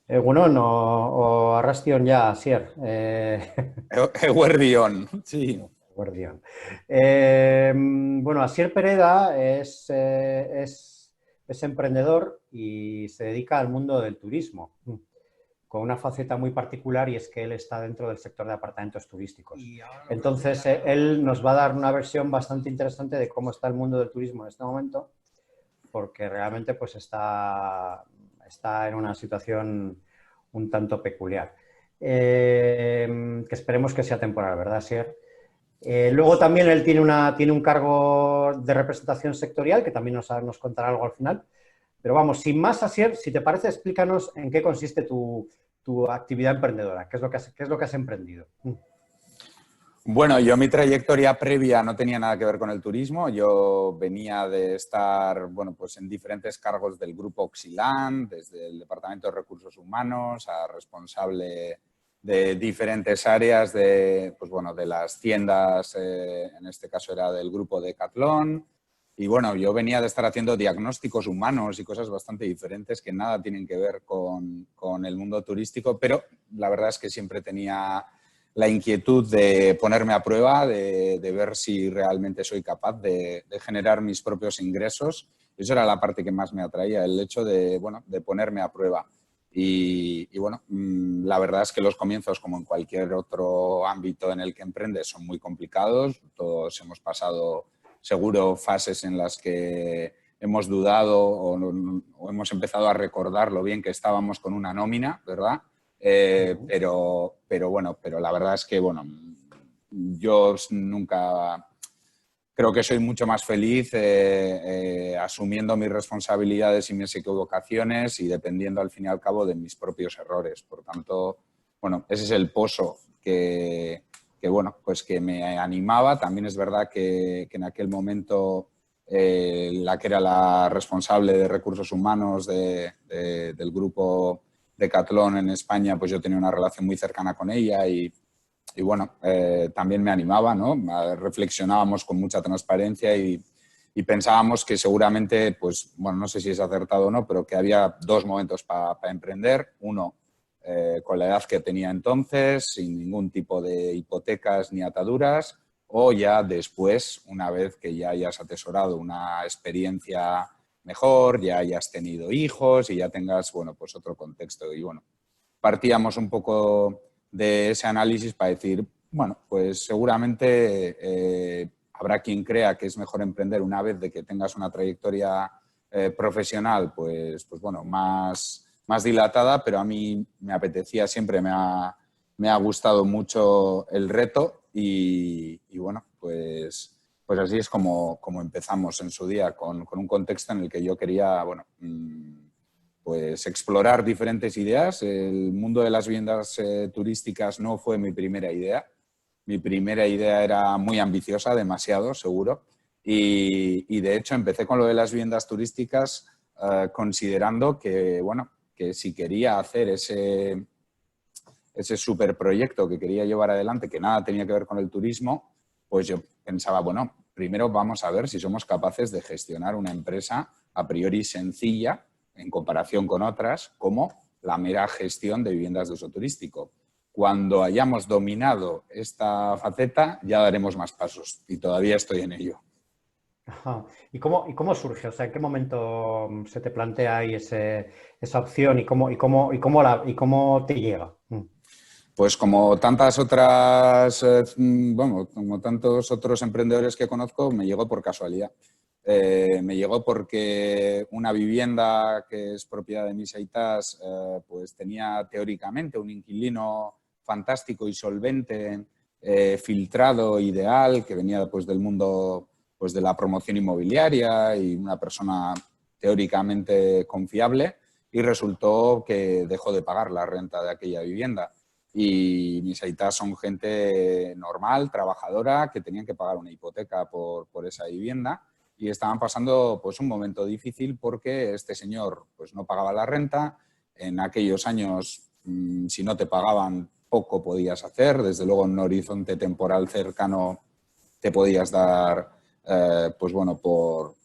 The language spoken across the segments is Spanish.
Egunon o Arrastion ya, Asier. Eguerdión, sí. Guardián. Bueno, Asier Pereda es emprendedor y se dedica al mundo del turismo, con una faceta muy particular y es que él está dentro del sector de apartamentos turísticos. Entonces, él nos va a dar una versión bastante interesante de cómo está el mundo del turismo en este momento, porque realmente pues está en una situación un tanto peculiar. Que esperemos que sea temporal, ¿verdad, Sier? Luego también él tiene un cargo de representación sectorial, que también nos contará algo al final. Pero vamos, sin más, Asier, si te parece, explícanos en qué consiste tu actividad emprendedora, qué es lo que has emprendido. Bueno, yo mi trayectoria previa no tenía nada que ver con el turismo. Yo venía de estar, bueno, pues en diferentes cargos del grupo Oxilán, desde el Departamento de Recursos Humanos a responsable de diferentes áreas de, pues bueno, de las tiendas, en este caso era del grupo Decathlon. Y bueno, yo venía de estar haciendo diagnósticos humanos y cosas bastante diferentes que nada tienen que ver con el mundo turístico, pero la verdad es que siempre tenía la inquietud de ponerme a prueba, de ver si realmente soy capaz de generar mis propios ingresos. Eso era la parte que más me atraía, el hecho de, bueno, de ponerme a prueba. Y bueno, la verdad es que los comienzos, como en cualquier otro ámbito en el que emprendes, son muy complicados. Todos hemos pasado, seguro, fases en las que hemos dudado o hemos empezado a recordar lo bien que estábamos con una nómina, ¿verdad? Pero bueno, pero la verdad es que, bueno, yo nunca... Creo que soy mucho más feliz asumiendo mis responsabilidades y mis equivocaciones y dependiendo al fin y al cabo de mis propios errores. Por tanto, bueno, ese es el pozo bueno, pues que me animaba. También es verdad que en aquel momento la que era la responsable de recursos humanos del grupo Decathlon en España, pues yo tenía una relación muy cercana con ella y bueno, también me animaba, ¿no? Reflexionábamos con mucha transparencia y pensábamos que seguramente, pues, bueno, no sé si es acertado o no, pero que había dos momentos para emprender. Uno, con la edad que tenía entonces, sin ningún tipo de hipotecas ni ataduras, o ya después, una vez que ya hayas atesorado una experiencia mejor, ya hayas tenido hijos y ya tengas, bueno, pues otro contexto. Y bueno, partíamos un poco de ese análisis para decir, bueno, pues seguramente habrá quien crea que es mejor emprender una vez de que tengas una trayectoria profesional, pues bueno, más dilatada, pero a mí me apetecía, siempre me ha gustado mucho el reto y bueno, pues así es como empezamos en su día, con un contexto en el que yo quería, bueno, pues explorar diferentes ideas. El mundo de las viviendas turísticas no fue mi primera idea. Mi primera idea era muy ambiciosa, demasiado, seguro. Y de hecho empecé con lo de las viviendas turísticas considerando que, bueno, que si quería hacer ese superproyecto que quería llevar adelante, que nada tenía que ver con el turismo, pues yo pensaba, bueno, primero vamos a ver si somos capaces de gestionar una empresa a priori sencilla en comparación con otras, como la mera gestión de viviendas de uso turístico. Cuando hayamos dominado esta faceta, ya daremos más pasos y todavía estoy en ello. Ajá. ¿Y cómo surge? O sea, ¿en qué momento se te plantea ahí esa opción y cómo te llega? Pues como tantas otras, bueno, como tantos otros emprendedores que conozco, me llegó por casualidad. Me llegó porque una vivienda que es propiedad de mis aitas, pues tenía teóricamente un inquilino fantástico y solvente, filtrado, ideal, que venía pues del mundo pues de la promoción inmobiliaria y una persona teóricamente confiable, y resultó que dejó de pagar la renta de aquella vivienda. Y mis aitas son gente normal, trabajadora, que tenían que pagar una hipoteca por esa vivienda y estaban pasando pues un momento difícil porque este señor pues no pagaba la renta. En aquellos años, si no te pagaban, poco podías hacer. Desde luego, en un horizonte temporal cercano te podías dar, pues bueno, por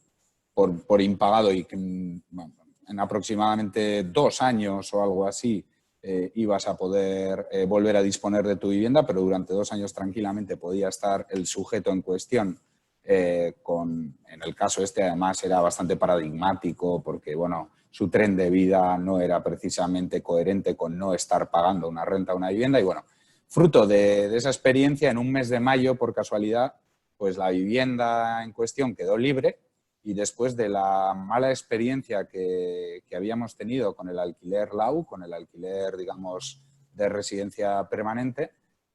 impagado y que bueno, en aproximadamente 2 años o algo así ibas a poder volver a disponer de tu vivienda, pero durante 2 años tranquilamente podía estar el sujeto en cuestión. En el caso este, además, era bastante paradigmático porque, bueno, su tren de vida no era precisamente coherente con no estar pagando una renta a una vivienda. Y, bueno, fruto de esa experiencia, en un mes de mayo, por casualidad, pues la vivienda en cuestión quedó libre. Y después de la mala experiencia que habíamos tenido con el alquiler LAU, con el alquiler, digamos, de residencia permanente,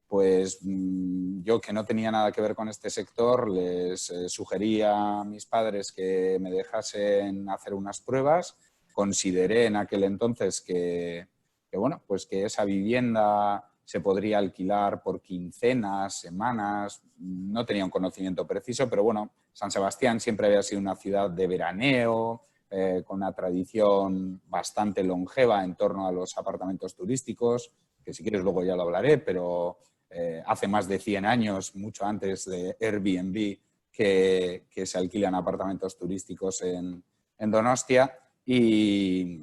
pues yo, que no tenía nada que ver con este sector, les sugerí a mis padres que me dejasen hacer unas pruebas. Consideré en aquel entonces bueno, pues que esa vivienda se podría alquilar por quincenas, semanas. No tenía un conocimiento preciso, pero bueno, San Sebastián siempre había sido una ciudad de veraneo, con una tradición bastante longeva en torno a los apartamentos turísticos, que si quieres luego ya lo hablaré, pero hace más de 100 años, mucho antes de Airbnb, que se alquilan apartamentos turísticos en Donostia. Y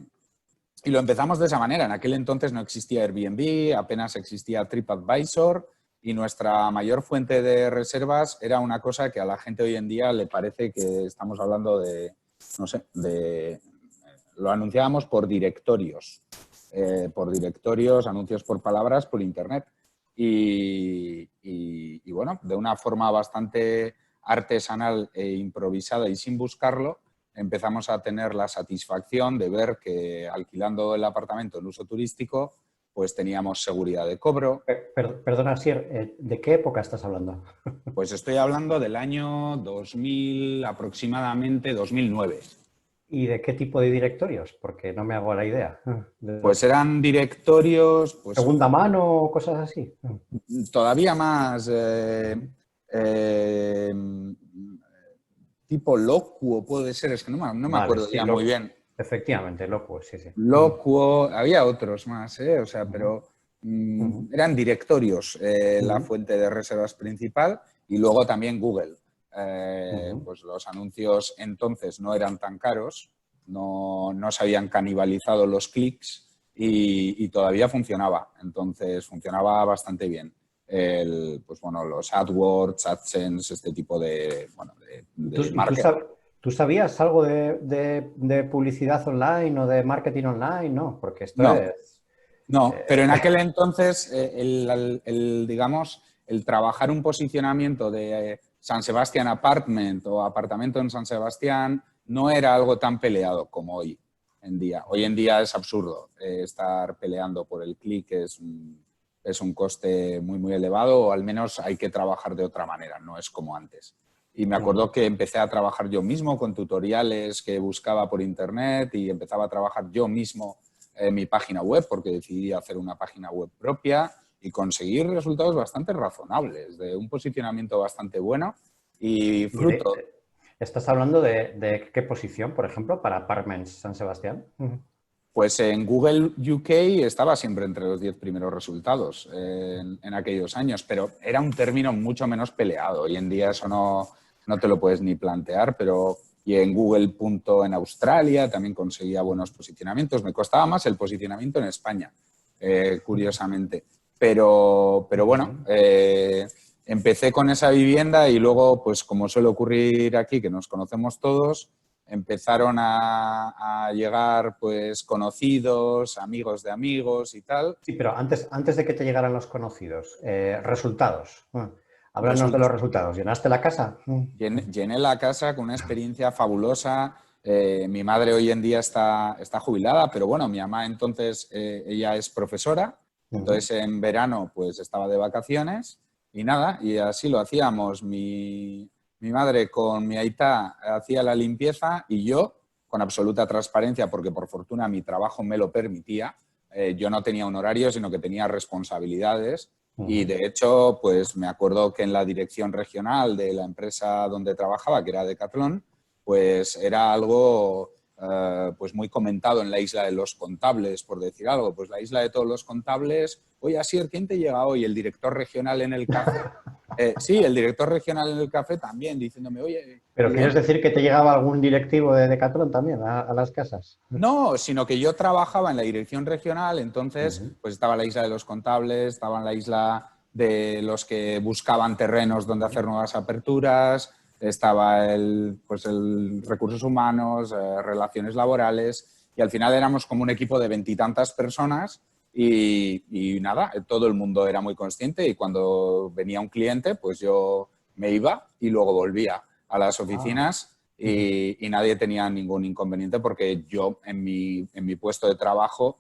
lo empezamos de esa manera. En aquel entonces no existía Airbnb, apenas existía TripAdvisor, y nuestra mayor fuente de reservas era una cosa que a la gente hoy en día le parece que estamos hablando de, no sé, lo anunciábamos por directorios, anuncios por palabras, por internet. Y bueno, de una forma bastante artesanal e improvisada y sin buscarlo, empezamos a tener la satisfacción de ver que, alquilando el apartamento en uso turístico, pues teníamos seguridad de cobro. Perdona, Asier, ¿de qué época estás hablando? Pues estoy hablando del año 2000, aproximadamente 2009. ¿Y de qué tipo de directorios? Porque no me hago la idea. Pues eran directorios... Pues, ¿segunda mano o cosas así? Todavía más... tipo Locuo, puede ser, es que no me acuerdo ya muy bien. Efectivamente, Locuo, sí, sí. Locuo, había otros más, o sea, pero eran directorios la fuente de reservas principal, y luego también Google. Pues los anuncios entonces no eran tan caros, no se habían canibalizado los clics y todavía funcionaba, entonces funcionaba bastante bien. Pues bueno, los AdWords, AdSense, este tipo de, bueno, de marketing. ¿Tú sabías algo de publicidad online o de marketing online? No, porque esto es... No, pero en aquel entonces digamos, el trabajar un posicionamiento de San Sebastián Apartment o apartamento en San Sebastián no era algo tan peleado como hoy en día. Hoy en día es absurdo estar peleando por el clic, es un coste muy, muy elevado, o al menos hay que trabajar de otra manera, no es como antes. Y me acuerdo que empecé a trabajar yo mismo con tutoriales que buscaba por internet, y empezaba a trabajar yo mismo en mi página web, porque decidí hacer una página web propia y conseguir resultados bastante razonables, de un posicionamiento bastante bueno y fruto. ¿Estás hablando de qué posición, por ejemplo, para Apartments San Sebastián? Pues en Google UK estaba siempre entre los 10 primeros resultados en aquellos años, pero era un término mucho menos peleado. Hoy en día eso no te lo puedes ni plantear, pero y en Google en Australia también conseguía buenos posicionamientos. Me costaba más el posicionamiento en España, curiosamente. Pero bueno, empecé con esa vivienda y luego, pues como suele ocurrir aquí, que nos conocemos todos, empezaron a llegar pues conocidos, amigos de amigos y tal. Sí, pero antes de que te llegaran los conocidos, resultados. Háblanos de los resultados. ¿Llenaste la casa? Llené la casa con una experiencia fabulosa. Mi madre hoy en día está jubilada, pero bueno, mi mamá entonces, ella es profesora, entonces en verano pues estaba de vacaciones y nada, y así lo hacíamos. Mi madre con mi aitá hacía la limpieza y yo, con absoluta transparencia, porque por fortuna mi trabajo me lo permitía, yo no tenía un horario, sino que tenía responsabilidades. Y de hecho, pues me acuerdo que en la dirección regional de la empresa donde trabajaba, que era Decathlon, pues era algo pues muy comentado en la isla de los contables, por decir algo. Pues la isla de todos los contables, oye, Asier, ¿quién te llega hoy? El director regional en el café. Sí, el director regional del café también, diciéndome, oye... ¿Pero quieres decir que te llegaba algún directivo de Decathlon también a las casas? No, sino que yo trabajaba en la dirección regional, entonces pues estaba la isla de los contables, estaba en la isla de los que buscaban terrenos donde hacer nuevas aperturas, estaba pues el recursos humanos, relaciones laborales, y al final éramos como un equipo de 20 y tantas personas y nada, todo el mundo era muy consciente y cuando venía un cliente pues yo me iba y luego volvía a las oficinas. Y nadie tenía ningún inconveniente porque yo en mi puesto de trabajo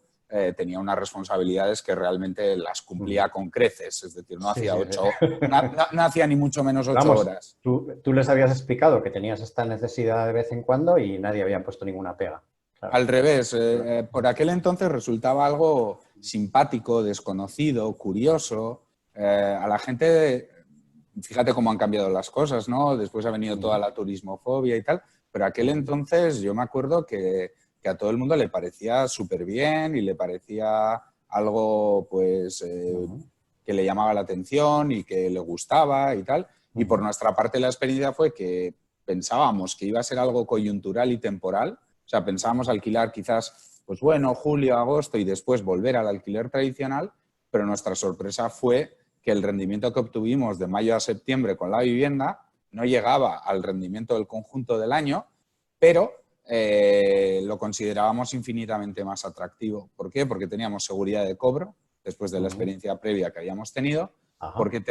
tenía unas responsabilidades que realmente las cumplía con creces, es decir, no hacía no hacía ni mucho menos 8 Vamos, horas. tú les habías explicado que tenías esta necesidad de vez en cuando y nadie había puesto ninguna pega. Claro. Al revés, por aquel entonces resultaba algo simpático, desconocido, curioso. A la gente, fíjate cómo han cambiado las cosas, ¿no? Después ha venido toda la turismofobia y tal, pero aquel entonces yo me acuerdo que a todo el mundo le parecía súper bien y le parecía algo, pues, que le llamaba la atención y que le gustaba y tal. Y por nuestra parte la experiencia fue que pensábamos que iba a ser algo coyuntural y temporal. O sea, pensábamos alquilar quizás, pues bueno, julio, agosto y después volver al alquiler tradicional, pero nuestra sorpresa fue que el rendimiento que obtuvimos de mayo a septiembre con la vivienda no llegaba al rendimiento del conjunto del año, pero lo considerábamos infinitamente más atractivo. ¿Por qué? Porque teníamos seguridad de cobro, después de la experiencia previa que habíamos tenido, porque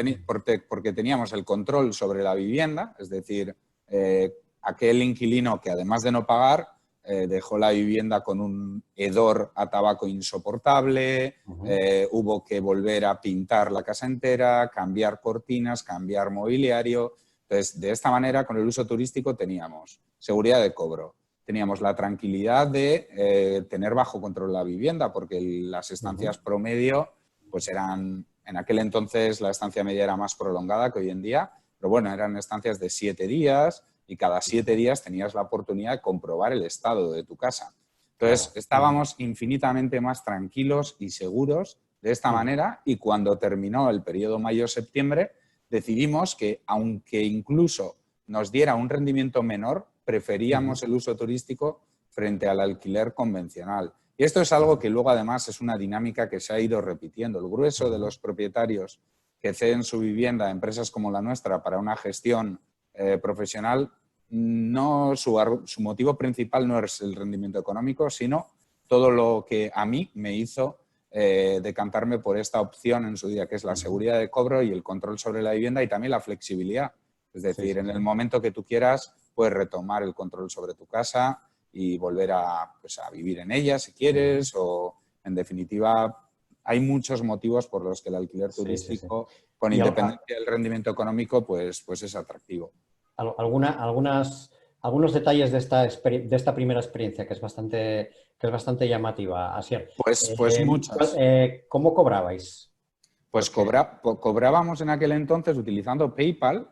teníamos el control sobre la vivienda, es decir, aquel inquilino que además de no pagar, dejó la vivienda con un hedor a tabaco insoportable, hubo que volver a pintar la casa entera, cambiar cortinas, cambiar mobiliario. Entonces, de esta manera, con el uso turístico teníamos seguridad de cobro, teníamos la tranquilidad de tener bajo control la vivienda, porque las estancias promedio pues eran, en aquel entonces la estancia media era más prolongada que hoy en día, pero bueno, eran estancias de 7 días, y cada 7 días tenías la oportunidad de comprobar el estado de tu casa. Entonces, estábamos infinitamente más tranquilos y seguros de esta manera, y cuando terminó el periodo mayo-septiembre, decidimos que, aunque incluso nos diera un rendimiento menor, preferíamos el uso turístico frente al alquiler convencional. Y esto es algo que luego, además, es una dinámica que se ha ido repitiendo. El grueso de los propietarios que ceden su vivienda a empresas como la nuestra para una gestión profesional, no, su motivo principal no es el rendimiento económico, sino todo lo que a mí me hizo decantarme por esta opción en su día, que es la seguridad de cobro y el control sobre la vivienda y también la flexibilidad. Es decir, en el momento que tú quieras, puedes retomar el control sobre tu casa y volver pues, a vivir en ella si quieres, o en definitiva hay muchos motivos por los que el alquiler turístico, con independencia del rendimiento económico, pues es atractivo. Algunos detalles de esta primera experiencia que es bastante llamativa, Asier. Pues muchos. ¿Cómo cobrabais? Pues cobrábamos en aquel entonces utilizando PayPal,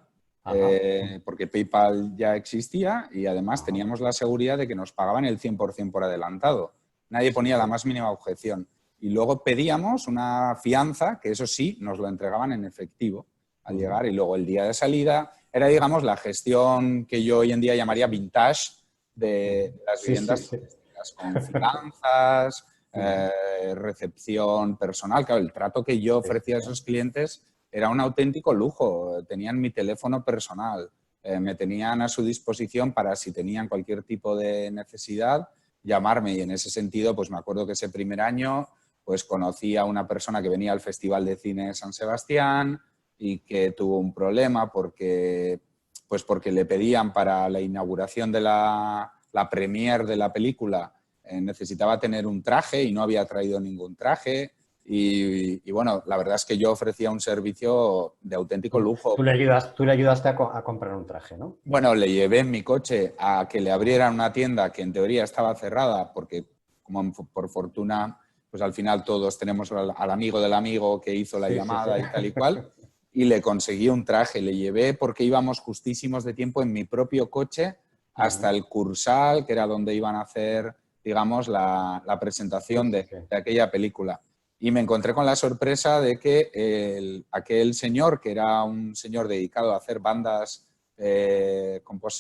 porque PayPal ya existía y además teníamos la seguridad de que nos pagaban el 100% por adelantado. Nadie ponía la más mínima objeción. Y luego pedíamos una fianza, que eso sí, nos lo entregaban en efectivo al llegar, y luego el día de salida era, digamos, la gestión que yo hoy en día llamaría vintage de las viviendas turísticas, con finanzas, recepción personal. Claro, el trato que yo ofrecía a esos clientes era un auténtico lujo. Tenían mi teléfono personal, me tenían a su disposición para, si tenían cualquier tipo de necesidad, llamarme. Y en ese sentido, pues me acuerdo que ese primer año pues conocí a una persona que venía al Festival de Cine San Sebastián y que tuvo un problema porque le pedían para la inauguración de la premiere de la película, necesitaba tener un traje y no había traído ningún traje. Y bueno, la verdad es que yo ofrecía un servicio de auténtico lujo. Tú le ayudaste a comprar un traje, ¿no? Bueno, le llevé en mi coche a que le abrieran una tienda que en teoría estaba cerrada porque, como por fortuna, pues al final todos tenemos al amigo del amigo que hizo la llamada y tal y cual, y le conseguí un traje. Le llevé porque íbamos justísimos de tiempo en mi propio coche hasta el Cursal, que era donde iban a hacer, digamos, la presentación de aquella película. Y me encontré con la sorpresa de que aquel señor, que era un señor dedicado a hacer bandas,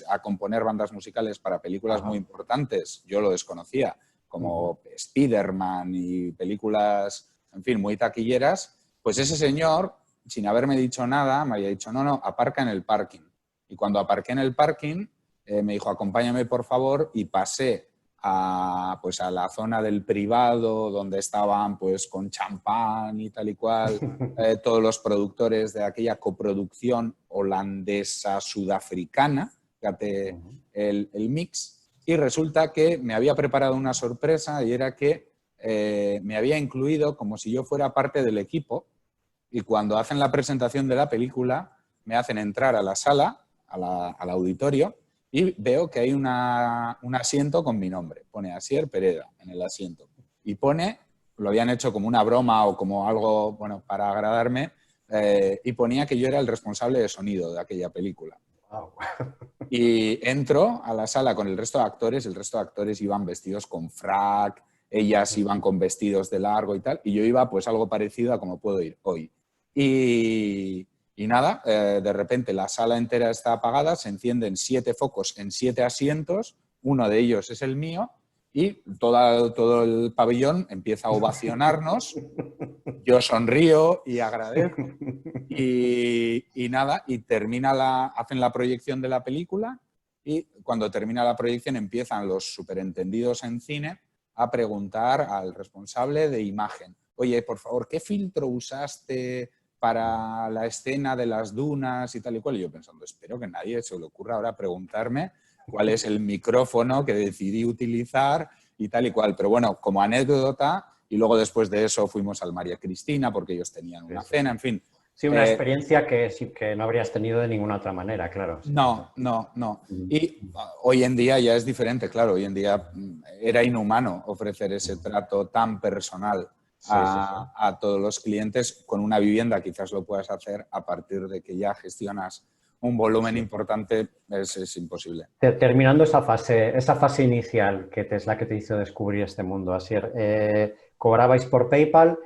a componer bandas musicales para películas muy importantes, yo lo desconocía, como Spider-Man y películas, en fin, muy taquilleras, pues ese señor, sin haberme dicho nada, me había dicho, no, aparca en el parking. Y cuando aparqué en el parking, me dijo, acompáñame por favor, y pasé pues a la zona del privado, donde estaban pues con champán y tal y cual, todos los productores de aquella coproducción holandesa-sudafricana, fíjate el mix, y resulta que me había preparado una sorpresa y era que me había incluido como si yo fuera parte del equipo, y cuando hacen la presentación de la película me hacen entrar a la sala, al auditorio, y veo que hay un asiento con mi nombre. Pone Asier Pereda en el asiento. Y pone, lo habían hecho como una broma o como algo, bueno, para agradarme, y ponía que yo era el responsable de sonido de aquella película. Wow. Y entro a la sala con el resto de actores, el resto de actores iban vestidos con frac, ellas iban con vestidos de largo y tal, y yo iba pues algo parecido a como puedo ir hoy. Y nada, de repente la sala entera está apagada, se encienden 7 focos en 7 asientos, uno de ellos es el mío, y todo el pabellón empieza a ovacionarnos. Yo sonrío y agradezco. Y nada, y hacen la proyección de la película, y cuando termina la proyección empiezan los superentendidos en cine a preguntar al responsable de imagen, oye, por favor, ¿qué filtro usaste para la escena de las dunas y tal y cual? Y yo pensando, espero que a nadie se le ocurra ahora preguntarme cuál es el micrófono que decidí utilizar y tal y cual. Pero bueno, como anécdota, y luego después de eso fuimos al María Cristina porque ellos tenían una cena, en fin. Sí, una experiencia que no habrías tenido de ninguna otra manera, claro. Sí, no. Y hoy en día ya es diferente, claro. Hoy en día era inhumano ofrecer ese trato tan personal a todos los clientes. Con una vivienda quizás lo puedas hacer, a partir de que ya gestionas un volumen importante, es imposible. Terminando esa fase inicial, que es la que te hizo descubrir este mundo, Asier, cobrabais por PayPal,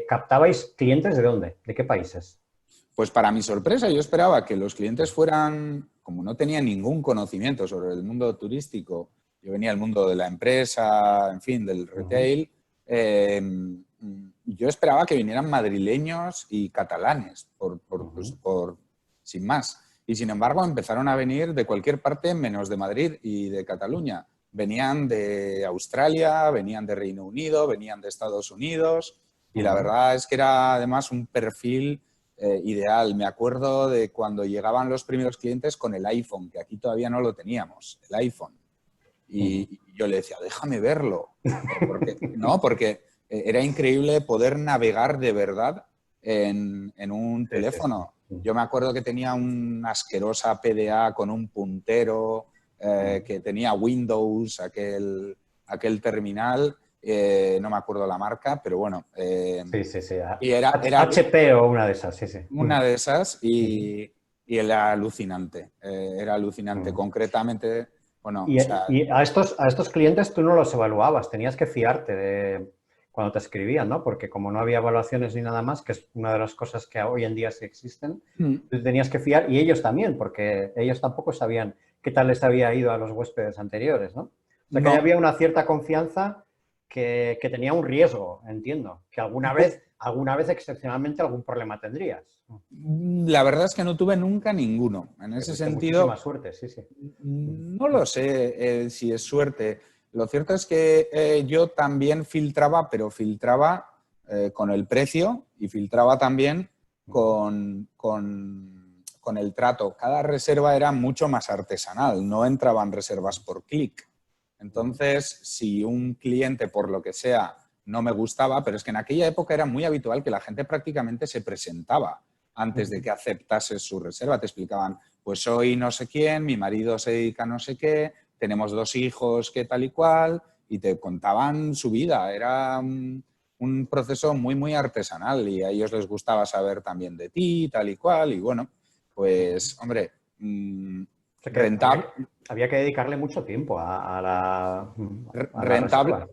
¿captabais clientes de dónde? ¿De qué países? Pues para mi sorpresa, yo esperaba que los clientes fueran, como no tenía ningún conocimiento sobre el mundo turístico, yo venía del mundo de la empresa, en fin, del retail, yo esperaba que vinieran madrileños y catalanes, sin más. Y sin embargo empezaron a venir de cualquier parte menos de Madrid y de Cataluña. Venían de Australia, venían de Reino Unido, venían de Estados Unidos, y la verdad es que era además un perfil ideal. Me acuerdo de cuando llegaban los primeros clientes con el iPhone, que aquí todavía no lo teníamos, el iPhone. Y yo le decía, déjame verlo. Porque era increíble poder navegar de verdad en un teléfono. Yo me acuerdo que tenía una asquerosa PDA con un puntero, que tenía Windows, aquel terminal. No me acuerdo la marca, pero bueno. Sí. Y era HP o una de esas, sí. Una de esas, y era alucinante. Era alucinante. Concretamente, bueno, Y a estos clientes tú no los evaluabas, tenías que fiarte de cuando te escribían, ¿no? Porque como no había evaluaciones ni nada más, que es una de las cosas que hoy en día sí existen, tú tenías que fiar, y ellos también, porque ellos tampoco sabían qué tal les había ido a los huéspedes anteriores, ¿no? O sea, que había una cierta confianza que tenía un riesgo, entiendo, que alguna vez excepcionalmente algún problema tendrías. La verdad es que no tuve nunca ninguno. En ese sentido, muchísima suerte, sí. No lo sé si es suerte. Lo cierto es que yo también filtraba, pero filtraba con el precio y filtraba también con el trato. Cada reserva era mucho más artesanal, no entraban reservas por clic. Entonces, si un cliente, por lo que sea, no me gustaba, pero es que en aquella época era muy habitual que la gente prácticamente se presentaba antes de que aceptases su reserva. Te explicaban, pues soy no sé quién, mi marido se dedica a no sé qué, tenemos 2 hijos, qué tal y cual, y te contaban su vida. Era un proceso muy, muy artesanal, y a ellos les gustaba saber también de ti, tal y cual, y bueno, pues, hombre, rentable. Había que dedicarle mucho tiempo a la Rentable, reserva.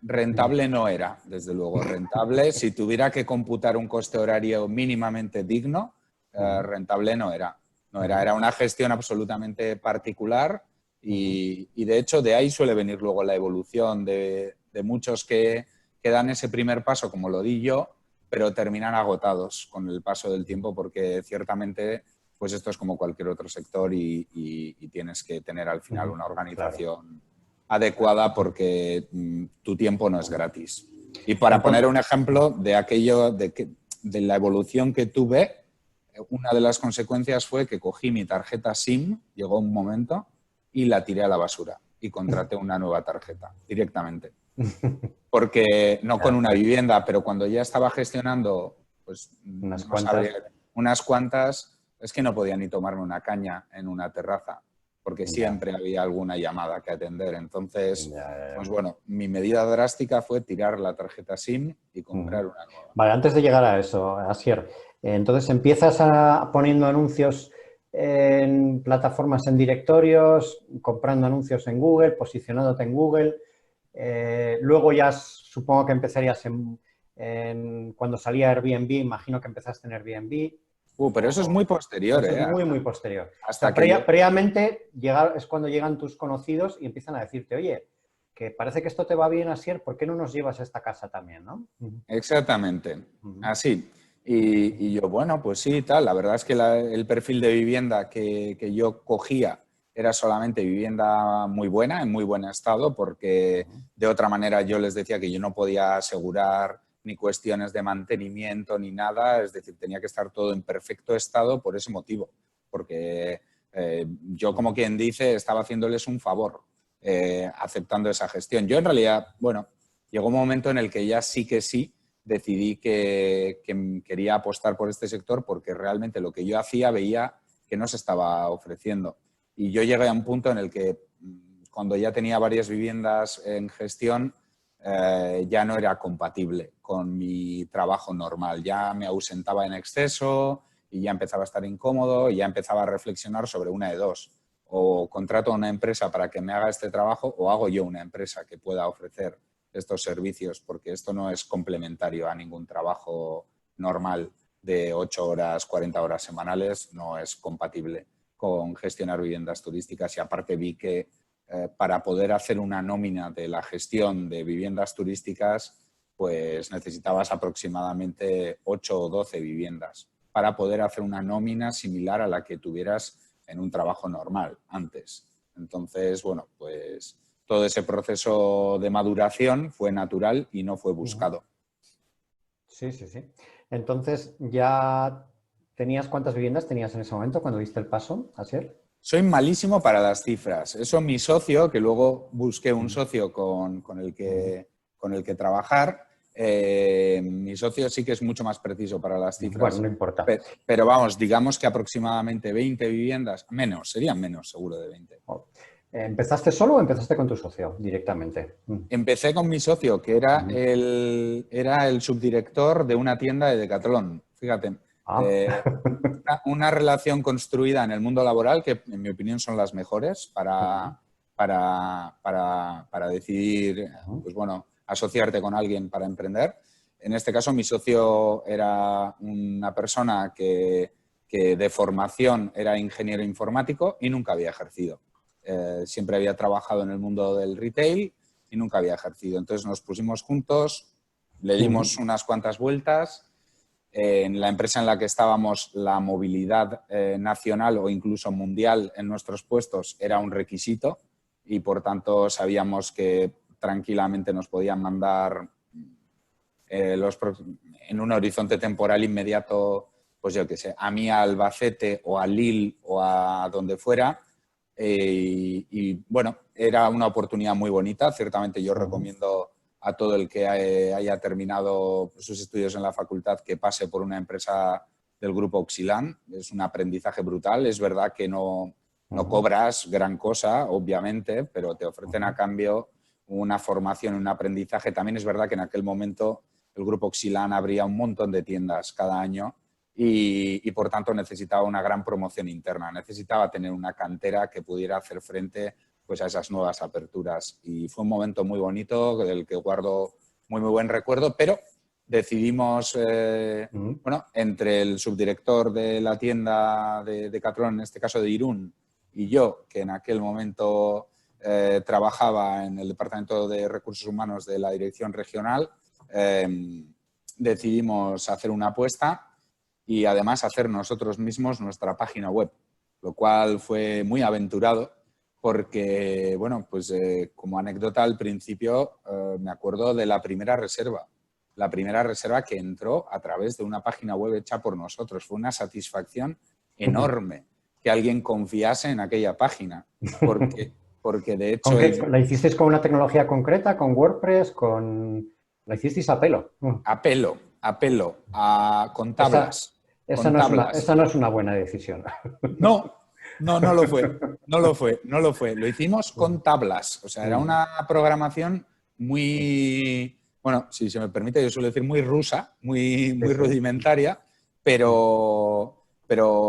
Rentable no era, desde luego. Rentable, si tuviera que computar un coste horario mínimamente digno, rentable no era. No era, era una gestión absolutamente particular y de hecho de ahí suele venir luego la evolución de muchos que dan ese primer paso, como lo di yo, pero terminan agotados con el paso del tiempo porque ciertamente pues esto es como cualquier otro sector y tienes que tener al final una organización adecuada porque tu tiempo no es gratis. Y para poner un ejemplo de aquello, de la evolución que tuve, una de las consecuencias fue que cogí mi tarjeta SIM, llegó un momento, y la tiré a la basura y contraté una nueva tarjeta directamente. Porque no con una vivienda, pero cuando ya estaba gestionando pues, unas cuantas, es que no podía ni tomarme una caña en una terraza, porque siempre había alguna llamada que atender. Entonces, pues bueno, mi medida drástica fue tirar la tarjeta SIM y comprar una nueva. Vale, antes de llegar a eso, Asier, entonces empiezas poniendo anuncios en plataformas, en directorios, comprando anuncios en Google, posicionándote en Google. Luego ya supongo que empezarías cuando salía Airbnb, imagino que empezaste en Airbnb. Pero eso es muy posterior, eso es muy posterior. Hasta previamente es cuando llegan tus conocidos y empiezan a decirte, oye, que parece que esto te va bien, Asier, ¿por qué no nos llevas a esta casa también, no? Exactamente, así. Y yo, bueno, pues sí, tal. La verdad es que el perfil de vivienda que yo cogía era solamente vivienda muy buena, en muy buen estado, porque de otra manera yo les decía que yo no podía asegurar ni cuestiones de mantenimiento ni nada, es decir, tenía que estar todo en perfecto estado por ese motivo, porque yo, como quien dice, estaba haciéndoles un favor aceptando esa gestión. Yo en realidad, bueno, llegó un momento en el que ya sí que sí decidí que quería apostar por este sector porque realmente lo que yo hacía veía que no se estaba ofreciendo. Y yo llegué a un punto en el que cuando ya tenía varias viviendas en gestión, ya no era compatible con mi trabajo normal. Ya me ausentaba en exceso y ya empezaba a estar incómodo y ya empezaba a reflexionar sobre una de dos. O contrato a una empresa para que me haga este trabajo o hago yo una empresa que pueda ofrecer estos servicios, porque esto no es complementario a ningún trabajo normal de 8 horas, 40 horas semanales, no es compatible con gestionar viviendas turísticas y aparte vi que para poder hacer una nómina de la gestión de viviendas turísticas, pues necesitabas aproximadamente 8 o 12 viviendas para poder hacer una nómina similar a la que tuvieras en un trabajo normal antes. Entonces, bueno, pues todo ese proceso de maduración fue natural y no fue buscado. Sí, sí, sí. Entonces, ¿ya tenías cuántas viviendas tenías en ese momento cuando diste el paso, Asier? Soy malísimo para las cifras. Eso mi socio, que luego busqué un socio con el que trabajar, mi socio sí que es mucho más preciso para las cifras. Bueno, no importa. Pero vamos, digamos que aproximadamente 20 viviendas, menos, serían menos seguro de 20. ¿Empezaste solo o empezaste con tu socio directamente? Empecé con mi socio, que era el subdirector de una tienda de Decathlon. Fíjate, una relación construida en el mundo laboral que, en mi opinión, son las mejores para decidir, pues bueno, asociarte con alguien para emprender. En este caso, mi socio era una persona que de formación era ingeniero informático y nunca había ejercido. Siempre había trabajado en el mundo del retail y nunca había ejercido. Entonces nos pusimos juntos, le dimos unas cuantas vueltas. En la empresa en la que estábamos, la movilidad nacional o incluso mundial en nuestros puestos era un requisito y, por tanto, sabíamos que tranquilamente nos podían mandar en un horizonte temporal inmediato, pues yo qué sé, a mí a Albacete o a Lille o a donde fuera. Y bueno, era una oportunidad muy bonita. Ciertamente yo recomiendo a todo el que haya terminado sus estudios en la facultad que pase por una empresa del grupo Oxilán. Es un aprendizaje brutal. Es verdad que no cobras gran cosa, obviamente, pero te ofrecen a cambio una formación, un aprendizaje. También es verdad que en aquel momento el grupo Oxilán abría un montón de tiendas cada año y por tanto necesitaba una gran promoción interna. Necesitaba tener una cantera que pudiera hacer frente pues a esas nuevas aperturas. Y fue un momento muy bonito del que guardo muy buen recuerdo, pero decidimos, bueno, entre el subdirector de la tienda de Decathlon, en este caso de Irún, y yo, que en aquel momento trabajaba en el Departamento de Recursos Humanos de la Dirección Regional, decidimos hacer una apuesta y además hacer nosotros mismos nuestra página web, lo cual fue muy aventurado porque, bueno, pues como anécdota al principio me acuerdo de la primera reserva que entró a través de una página web hecha por nosotros. Fue una satisfacción enorme que alguien confiase en aquella página, porque de hecho... ¿La hicisteis con una tecnología concreta, con WordPress, la hicisteis a pelo? A pelo, con tablas. Esa no es una buena decisión. No lo fue. Lo hicimos con tablas. O sea, era una programación muy, bueno, si se me permite, yo suelo decir muy rusa, muy rudimentaria, pero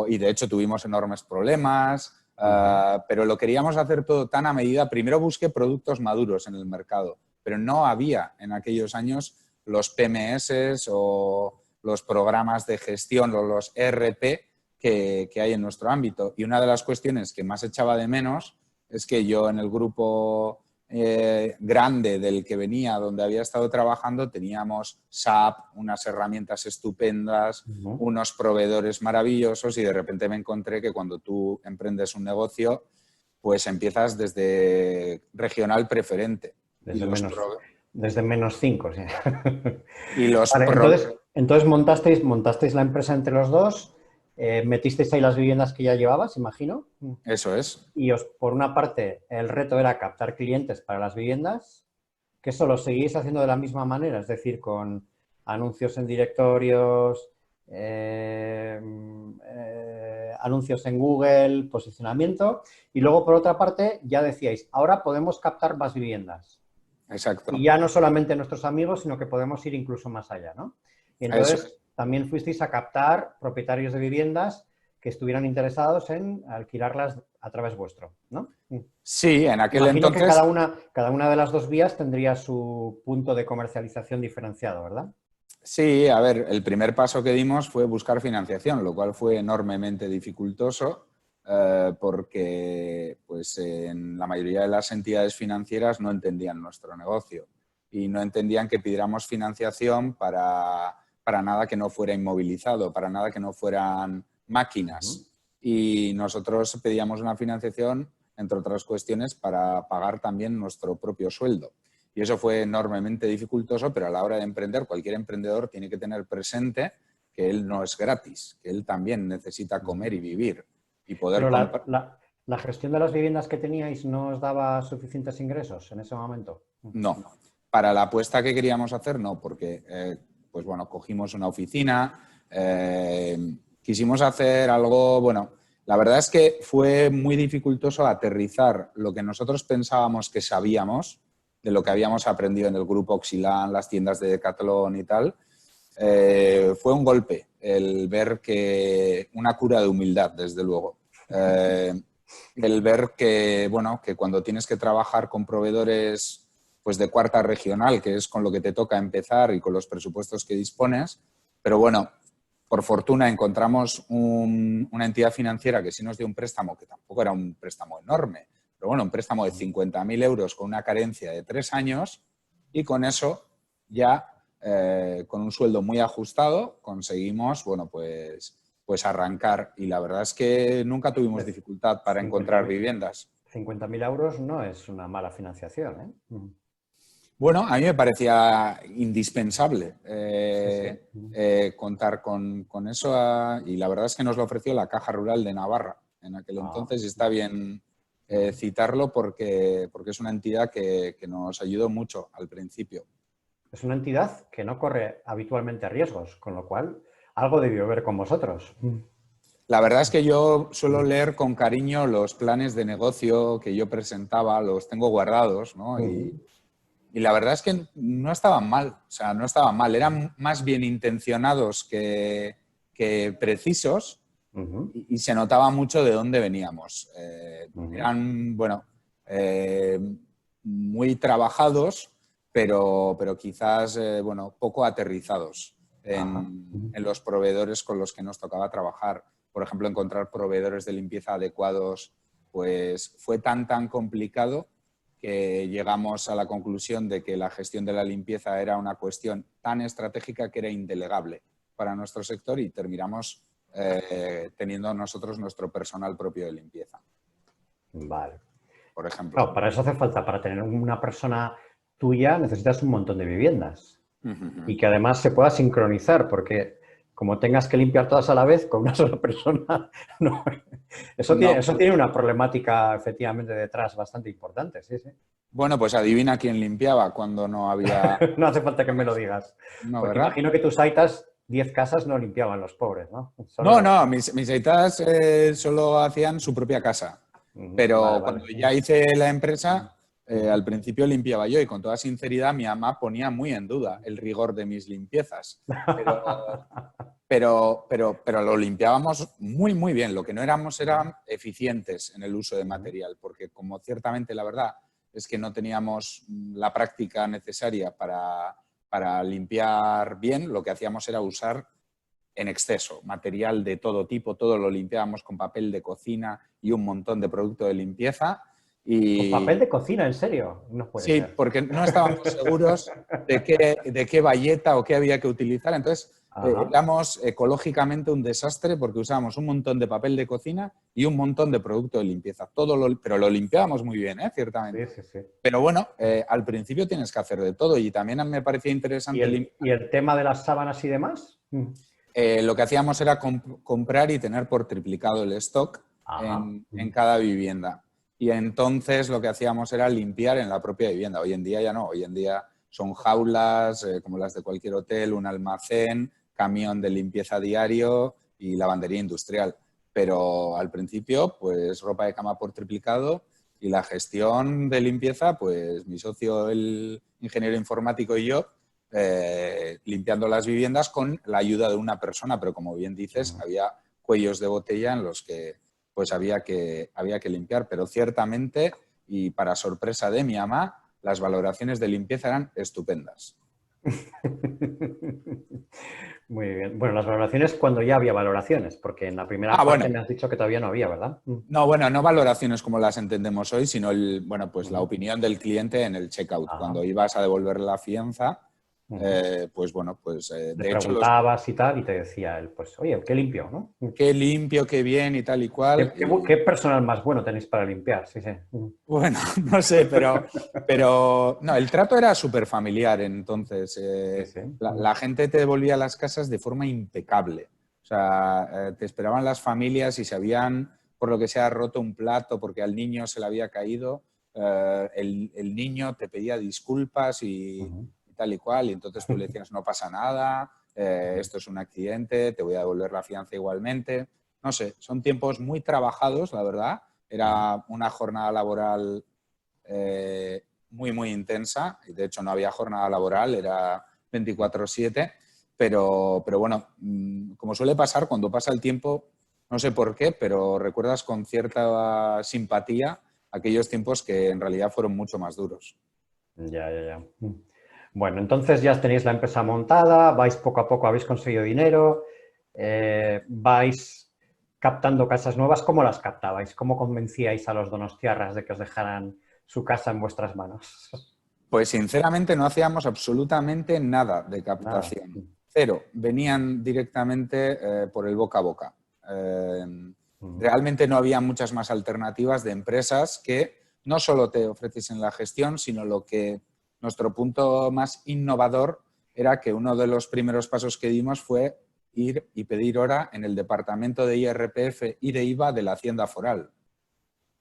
y de hecho tuvimos enormes problemas, pero lo queríamos hacer todo tan a medida. Primero busqué productos maduros en el mercado, pero no había en aquellos años los PMS o los programas de gestión o los ERP que hay en nuestro ámbito. Y una de las cuestiones que más echaba de menos es que yo en el grupo grande del que venía, donde había estado trabajando, teníamos SAP, unas herramientas estupendas, unos proveedores maravillosos y de repente me encontré que cuando tú emprendes un negocio, pues empiezas desde regional preferente. Desde menos 5. ¿Sí? Y los vale, entonces montasteis la empresa entre los dos, metisteis ahí las viviendas que ya llevabas, imagino. Eso es. Y por una parte, el reto era captar clientes para las viviendas, que eso lo seguís haciendo de la misma manera, es decir, con anuncios en directorios, anuncios en Google, posicionamiento. Y luego, por otra parte, ya decíais, ahora podemos captar más viviendas. Exacto. Y ya no solamente nuestros amigos, sino que podemos ir incluso más allá, ¿no? Y entonces también fuisteis a captar propietarios de viviendas que estuvieran interesados en alquilarlas a través vuestro, ¿no? Sí, en aquel Imagino entonces... que cada una de las dos vías tendría su punto de comercialización diferenciado, ¿verdad? Sí, a ver, el primer paso que dimos fue buscar financiación, lo cual fue enormemente dificultoso porque pues, en la mayoría de las entidades financieras no entendían nuestro negocio y no entendían que pidiéramos financiación para nada que no fuera inmovilizado, para nada que no fueran máquinas. Y nosotros pedíamos una financiación, entre otras cuestiones, para pagar también nuestro propio sueldo. Y eso fue enormemente dificultoso, pero a la hora de emprender, cualquier emprendedor tiene que tener presente que él no es gratis, que él también necesita comer y vivir. Y poder pero la gestión de las viviendas que teníais no os daba suficientes ingresos en ese momento. No. Para la apuesta que queríamos hacer, no, porque pues bueno, cogimos una oficina, quisimos hacer algo, bueno, la verdad es que fue muy dificultoso aterrizar lo que nosotros pensábamos que sabíamos, de lo que habíamos aprendido en el grupo Oxilán, las tiendas de Decathlon y tal. Fue un golpe el ver que una cura de humildad, desde luego. El ver que, bueno, que cuando tienes que trabajar con proveedores pues de cuarta regional, que es con lo que te toca empezar y con los presupuestos que dispones, pero bueno, por fortuna encontramos una entidad financiera que sí nos dio un préstamo, que tampoco era un préstamo enorme, pero bueno, un préstamo de 50.000 euros con una carencia de 3 años y con eso ya, con un sueldo muy ajustado, conseguimos, bueno, pues arrancar. Y la verdad es que nunca tuvimos dificultad para encontrar viviendas. 50.000 euros no es una mala financiación, ¿eh? Bueno, a mí me parecía indispensable contar con eso y la verdad es que nos lo ofreció la Caja Rural de Navarra en aquel entonces y está bien citarlo porque es una entidad que nos ayudó mucho al principio. Es una entidad que no corre habitualmente riesgos, con lo cual algo debió ver con vosotros. La verdad es que yo suelo leer con cariño los planes de negocio que yo presentaba, los tengo guardados, ¿no? Y la verdad es que no estaban mal, o sea, no estaban mal, eran más bien intencionados que precisos y se notaba mucho de dónde veníamos. Eran, bueno, muy trabajados, pero quizás bueno, poco aterrizados en los proveedores con los que nos tocaba trabajar. Por ejemplo, encontrar proveedores de limpieza adecuados, pues fue tan complicado que llegamos a la conclusión de que la gestión de la limpieza era una cuestión tan estratégica que era indelegable para nuestro sector y terminamos teniendo nosotros nuestro personal propio de limpieza. Vale. Por ejemplo. Claro, para eso hace falta, para tener una persona tuya necesitas un montón de viviendas y que además se pueda sincronizar, porque como tengas que limpiar todas a la vez con una sola persona, no. Eso tiene una problemática efectivamente detrás bastante importante, sí, sí. Bueno, pues adivina quién limpiaba cuando no había... No hace falta que me lo digas. No, porque ¿verdad? imagino que tus aitas 10 casas no limpiaban los pobres, ¿no? No, mis aitas solo hacían su propia casa. Pero cuando ya hice la empresa, al principio limpiaba yo y con toda sinceridad mi mamá ponía muy en duda el rigor de mis limpiezas. Pero lo limpiábamos muy bien. Lo que no éramos eran eficientes en el uso de material, porque como ciertamente la verdad es que no teníamos la práctica necesaria para limpiar bien, lo que hacíamos era usar en exceso material de todo tipo, todo lo limpiábamos con papel de cocina y un montón de producto de limpieza. ¿Con papel de cocina, en serio? No puede ser. Sí, porque no estábamos seguros de qué bayeta o qué había que utilizar. Entonces, éramos ecológicamente un desastre porque usábamos un montón de papel de cocina y un montón de producto de limpieza. Pero lo limpiábamos muy bien, ciertamente. Sí, sí, sí. Pero bueno, al principio tienes que hacer de todo y también me parecía interesante. ¿Y el tema de las sábanas y demás? Lo que hacíamos era comprar y tener por triplicado el stock en cada vivienda. Y entonces lo que hacíamos era limpiar en la propia vivienda. Hoy en día ya no. Hoy en día son jaulas como las de cualquier hotel, un almacén, camión de limpieza diario y lavandería industrial. Pero al principio, pues ropa de cama por triplicado y la gestión de limpieza, pues mi socio, el ingeniero informático y yo, limpiando las viviendas con la ayuda de una persona, pero como bien dices, había cuellos de botella en los que pues había que limpiar, pero ciertamente, y para sorpresa de mi mamá, las valoraciones de limpieza eran estupendas. Muy bien. Bueno, las valoraciones cuando ya había valoraciones, porque en la primera parte me has dicho que todavía no había, ¿verdad? No, bueno, no valoraciones como las entendemos hoy, sino la opinión del cliente en el checkout. Cuando ibas a devolver la fianza, pues bueno, pues Le preguntabas y tal, y te decía él, pues, oye, qué limpio, ¿no? Qué limpio, qué bien y tal y cual. ¿Qué personal más bueno tenéis para limpiar? Sí, sí. Bueno, no sé, pero no, el trato era súper familiar, entonces Sí. La gente te devolvía las casas de forma impecable. O sea, te esperaban las familias y se habían, por lo que sea, roto un plato porque al niño se le había caído, el niño te pedía disculpas y tal y cual, y entonces tú le decías, no pasa nada, esto es un accidente, te voy a devolver la fianza igualmente. No sé, son tiempos muy trabajados, la verdad. Era una jornada laboral muy intensa, y de hecho no había jornada laboral, era 24/7, pero bueno, como suele pasar, cuando pasa el tiempo, no sé por qué, pero recuerdas con cierta simpatía aquellos tiempos que en realidad fueron mucho más duros. Ya. Bueno, entonces ya tenéis la empresa montada, vais poco a poco, habéis conseguido dinero, vais captando casas nuevas. ¿Cómo las captabais? ¿Cómo convencíais a los donostiarras de que os dejaran su casa en vuestras manos? Pues sinceramente no hacíamos absolutamente nada de captación. Nada. Cero. Venían directamente por el boca a boca. Realmente no había muchas más alternativas de empresas que no solo te ofreciesen la gestión, sino lo que nuestro punto más innovador era que uno de los primeros pasos que dimos fue ir y pedir hora en el departamento de IRPF y de IVA de la Hacienda Foral.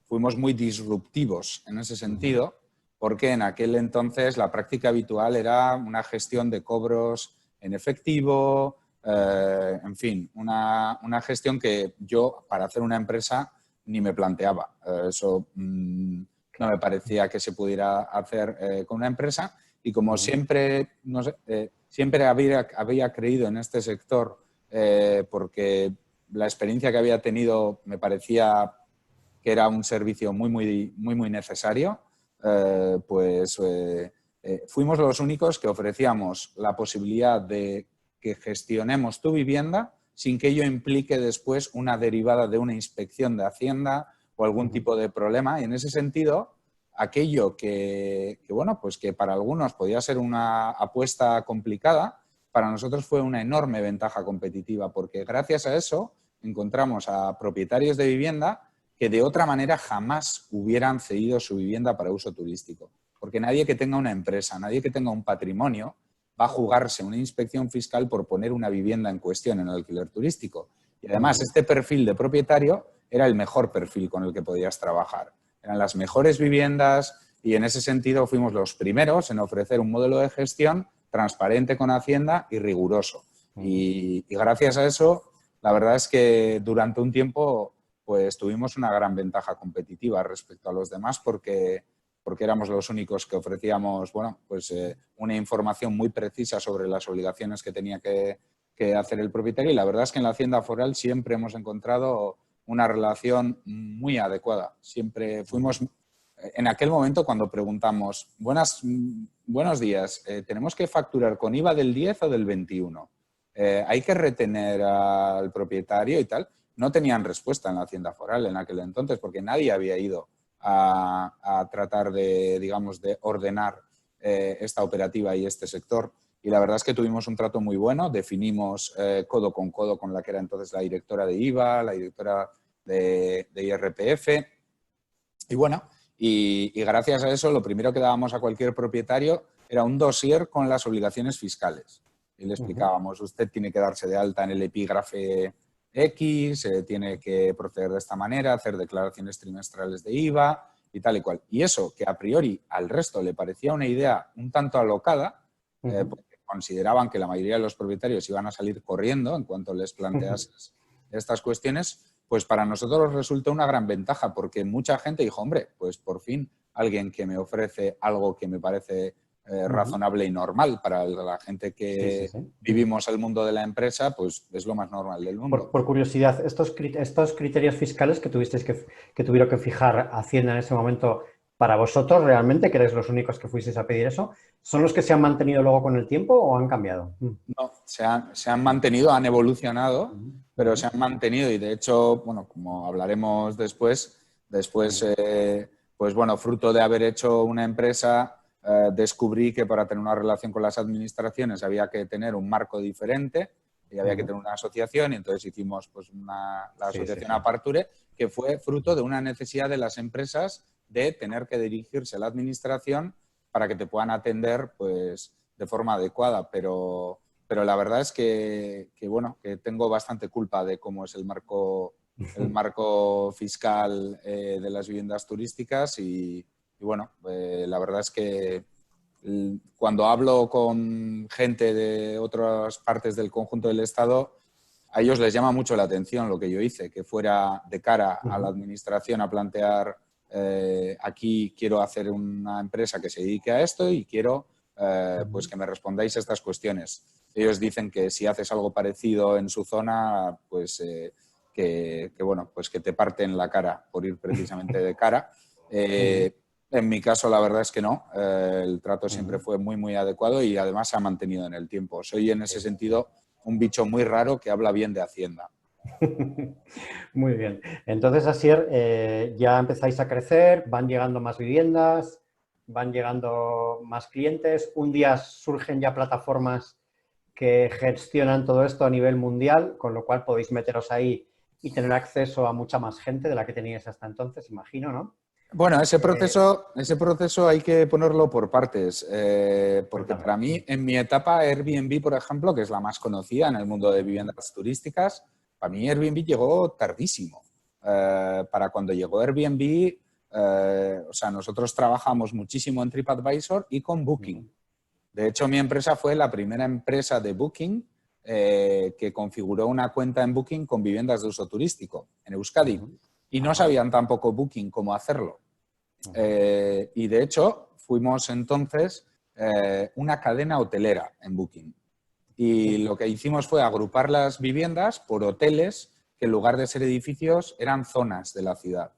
Fuimos muy disruptivos en ese sentido, porque en aquel entonces la práctica habitual era una gestión de cobros en efectivo, en fin, una gestión que yo, para hacer una empresa, ni me planteaba. Eso no me parecía que se pudiera hacer con una empresa, y como siempre, no sé, siempre había creído en este sector porque la experiencia que había tenido me parecía que era un servicio muy necesario, fuimos los únicos que ofrecíamos la posibilidad de que gestionemos tu vivienda sin que ello implique después una derivada de una inspección de Hacienda o algún tipo de problema. Y en ese sentido, aquello que para algunos podía ser una apuesta complicada, para nosotros fue una enorme ventaja competitiva, porque gracias a eso encontramos a propietarios de vivienda que de otra manera jamás hubieran cedido su vivienda para uso turístico. Porque nadie que tenga una empresa, nadie que tenga un patrimonio va a jugarse una inspección fiscal por poner una vivienda en cuestión en el alquiler turístico. Y además, este perfil de propietario era el mejor perfil con el que podías trabajar. Eran las mejores viviendas y en ese sentido fuimos los primeros en ofrecer un modelo de gestión transparente con Hacienda y riguroso. Y gracias a eso, la verdad es que durante un tiempo pues tuvimos una gran ventaja competitiva respecto a los demás porque éramos los únicos que ofrecíamos una información muy precisa sobre las obligaciones que tenía que hacer el propietario. Y la verdad es que en la Hacienda Foral siempre hemos encontrado una relación muy adecuada. Siempre fuimos, en aquel momento cuando preguntamos, buenos días, ¿tenemos que facturar con IVA del 10 o del 21? ¿Hay que retener al propietario y tal? No tenían respuesta en la Hacienda Foral en aquel entonces porque nadie había ido a tratar de ordenar esta operativa y este sector. Y la verdad es que tuvimos un trato muy bueno, definimos codo con la que era entonces la directora de IVA, la directora de IRPF. Y bueno, y gracias a eso lo primero que dábamos a cualquier propietario era un dossier con las obligaciones fiscales. Y le explicábamos, usted tiene que darse de alta en el epígrafe X, tiene que proceder de esta manera, hacer declaraciones trimestrales de IVA y tal y cual. Y eso, que a priori al resto le parecía una idea un tanto alocada, porque consideraban que la mayoría de los propietarios iban a salir corriendo en cuanto les planteases estas cuestiones, pues para nosotros resultó una gran ventaja, porque mucha gente dijo, hombre, pues por fin alguien que me ofrece algo que me parece razonable y normal para la gente que vivimos el mundo de la empresa, pues es lo más normal del mundo. Por curiosidad, estos criterios fiscales que tuvieron que fijar Hacienda en ese momento para vosotros, realmente, que eres los únicos que fuisteis a pedir eso, ¿son los que se han mantenido luego con el tiempo o han cambiado? No, se han mantenido, han evolucionado, pero se han mantenido y de hecho, bueno, como hablaremos después, fruto de haber hecho una empresa, descubrí que para tener una relación con las administraciones había que tener un marco diferente y había que tener una asociación y entonces hicimos la asociación Aparture, que fue fruto de una necesidad de las empresas de tener que dirigirse a la administración para que te puedan atender pues de forma adecuada, pero la verdad es que tengo bastante culpa de cómo es el marco fiscal de las viviendas turísticas y la verdad es que cuando hablo con gente de otras partes del conjunto del Estado, a ellos les llama mucho la atención lo que yo hice, que fuera de cara a la administración a plantear aquí quiero hacer una empresa que se dedique a esto y quiero que me respondáis a estas cuestiones. Ellos dicen que si haces algo parecido en su zona, pues que te parten la cara por ir precisamente de cara. En mi caso, la verdad es que no. El trato siempre fue muy adecuado y además se ha mantenido en el tiempo. Soy en ese sentido un bicho muy raro que habla bien de Hacienda. Muy bien. Entonces, Asier, ya empezáis a crecer, van llegando más viviendas, van llegando más clientes. Un día surgen ya plataformas que gestionan todo esto a nivel mundial, con lo cual podéis meteros ahí y tener acceso a mucha más gente de la que teníais hasta entonces, imagino, ¿no? Bueno, ese proceso hay que ponerlo por partes, porque para mí, en mi etapa Airbnb, por ejemplo, que es la más conocida en el mundo de viviendas turísticas, para mí Airbnb llegó tardísimo. Para cuando llegó Airbnb, nosotros trabajamos muchísimo en TripAdvisor y con Booking. De hecho, mi empresa fue la primera empresa de Booking que configuró una cuenta en Booking con viviendas de uso turístico en Euskadi. Y no sabían tampoco Booking cómo hacerlo. Y de hecho, fuimos entonces una cadena hotelera en Booking. Y lo que hicimos fue agrupar las viviendas por hoteles que en lugar de ser edificios eran zonas de la ciudad.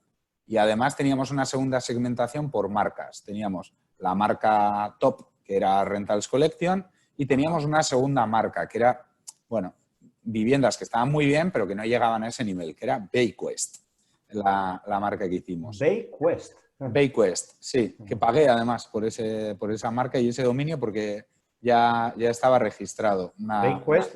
Y además teníamos una segunda segmentación por marcas. Teníamos la marca top, que era Rentals Collection, y teníamos una segunda marca, que era, bueno, viviendas que estaban muy bien, pero que no llegaban a ese nivel, que era Bayquest, la marca que hicimos. Bayquest. Bayquest, sí, que pagué además por esa marca y ese dominio porque ya estaba registrado. Bayquest,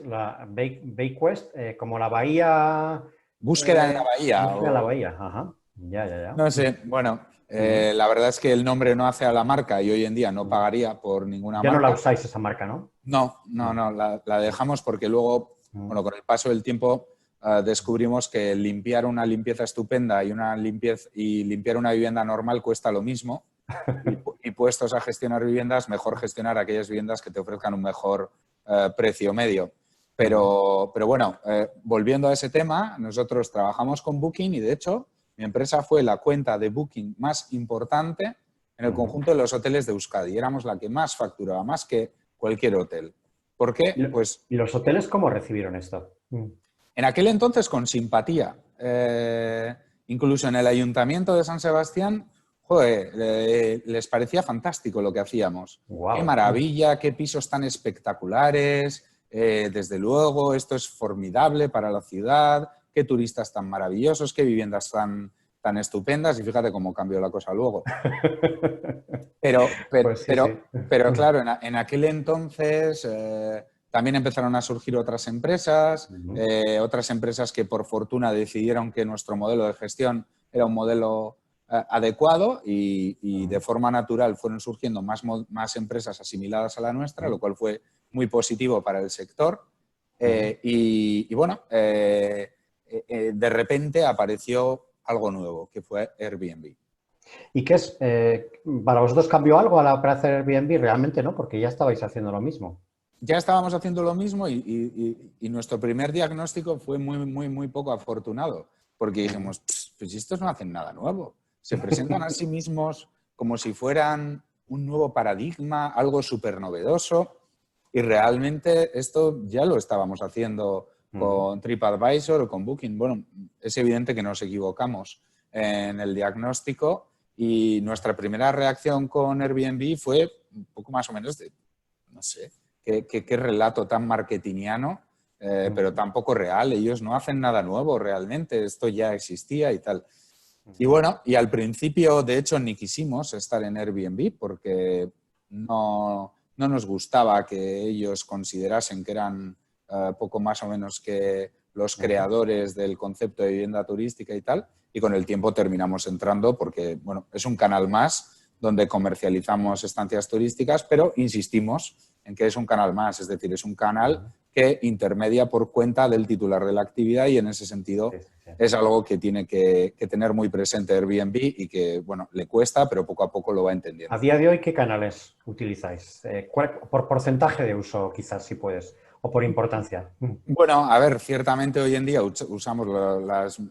como la bahía... Búsqueda en la bahía. Búsqueda en la bahía, ajá. Ya. No sé, bueno, la verdad es que el nombre no hace a la marca y hoy en día no pagaría por ninguna Ya marca. no la usáis esa marca, ¿no? No, la dejamos porque luego, bueno, con el paso del tiempo descubrimos que limpiar una limpieza estupenda y limpiar una vivienda normal cuesta lo mismo. Y puestos a gestionar viviendas, mejor gestionar aquellas viviendas que te ofrezcan un mejor precio medio. Pero bueno, volviendo a ese tema, nosotros trabajamos con Booking y, de hecho, mi empresa fue la cuenta de Booking más importante en el conjunto de los hoteles de Euskadi. Éramos la que más facturaba, más que cualquier hotel. ¿Por qué? Pues, ¿y los hoteles cómo recibieron esto? en aquel entonces con simpatía. Incluso en el Ayuntamiento de San Sebastián, joder, les parecía fantástico lo que hacíamos. Wow. ¡Qué maravilla! ¡Qué pisos tan espectaculares! Desde luego, esto es formidable para la ciudad. ¡Qué turistas tan maravillosos! ¡Qué viviendas tan estupendas! Y fíjate cómo cambió la cosa luego. Pero claro, en aquel entonces también empezaron a surgir otras empresas que por fortuna decidieron que nuestro modelo de gestión era un modelo adecuado y de forma natural fueron surgiendo más empresas asimiladas a la nuestra, lo cual fue muy positivo para el sector. Y bueno, de repente apareció algo nuevo, que fue Airbnb. ¿Y qué es? ¿Para vosotros cambió algo a la hora de hacer Airbnb? Realmente no, porque ya estabais haciendo lo mismo. Ya estábamos haciendo lo mismo y nuestro primer diagnóstico fue muy poco afortunado, porque dijimos, pues estos no hacen nada nuevo. Se presentan a sí mismos como si fueran un nuevo paradigma, algo súper novedoso, y realmente esto ya lo estábamos haciendo con TripAdvisor o con Booking. Bueno, es evidente que nos equivocamos en el diagnóstico y nuestra primera reacción con Airbnb fue un poco más o menos de, no sé, qué relato tan marketingiano, pero tampoco real. Ellos no hacen nada nuevo realmente, esto ya existía y tal. Y bueno, y al principio, de hecho, ni quisimos estar en Airbnb porque no nos gustaba que ellos considerasen que eran poco más o menos que los creadores del concepto de vivienda turística y tal. Y con el tiempo terminamos entrando porque, bueno, es un canal más donde comercializamos estancias turísticas, pero insistimos en que es un canal más, es decir, es un canal que intermedia por cuenta del titular de la actividad y en ese sentido es algo que tiene que tener muy presente Airbnb y que, bueno, le cuesta, pero poco a poco lo va entendiendo. A día de hoy, ¿qué canales utilizáis? Por porcentaje de uso, quizás, si puedes, o por importancia. Bueno, a ver, ciertamente hoy en día usamos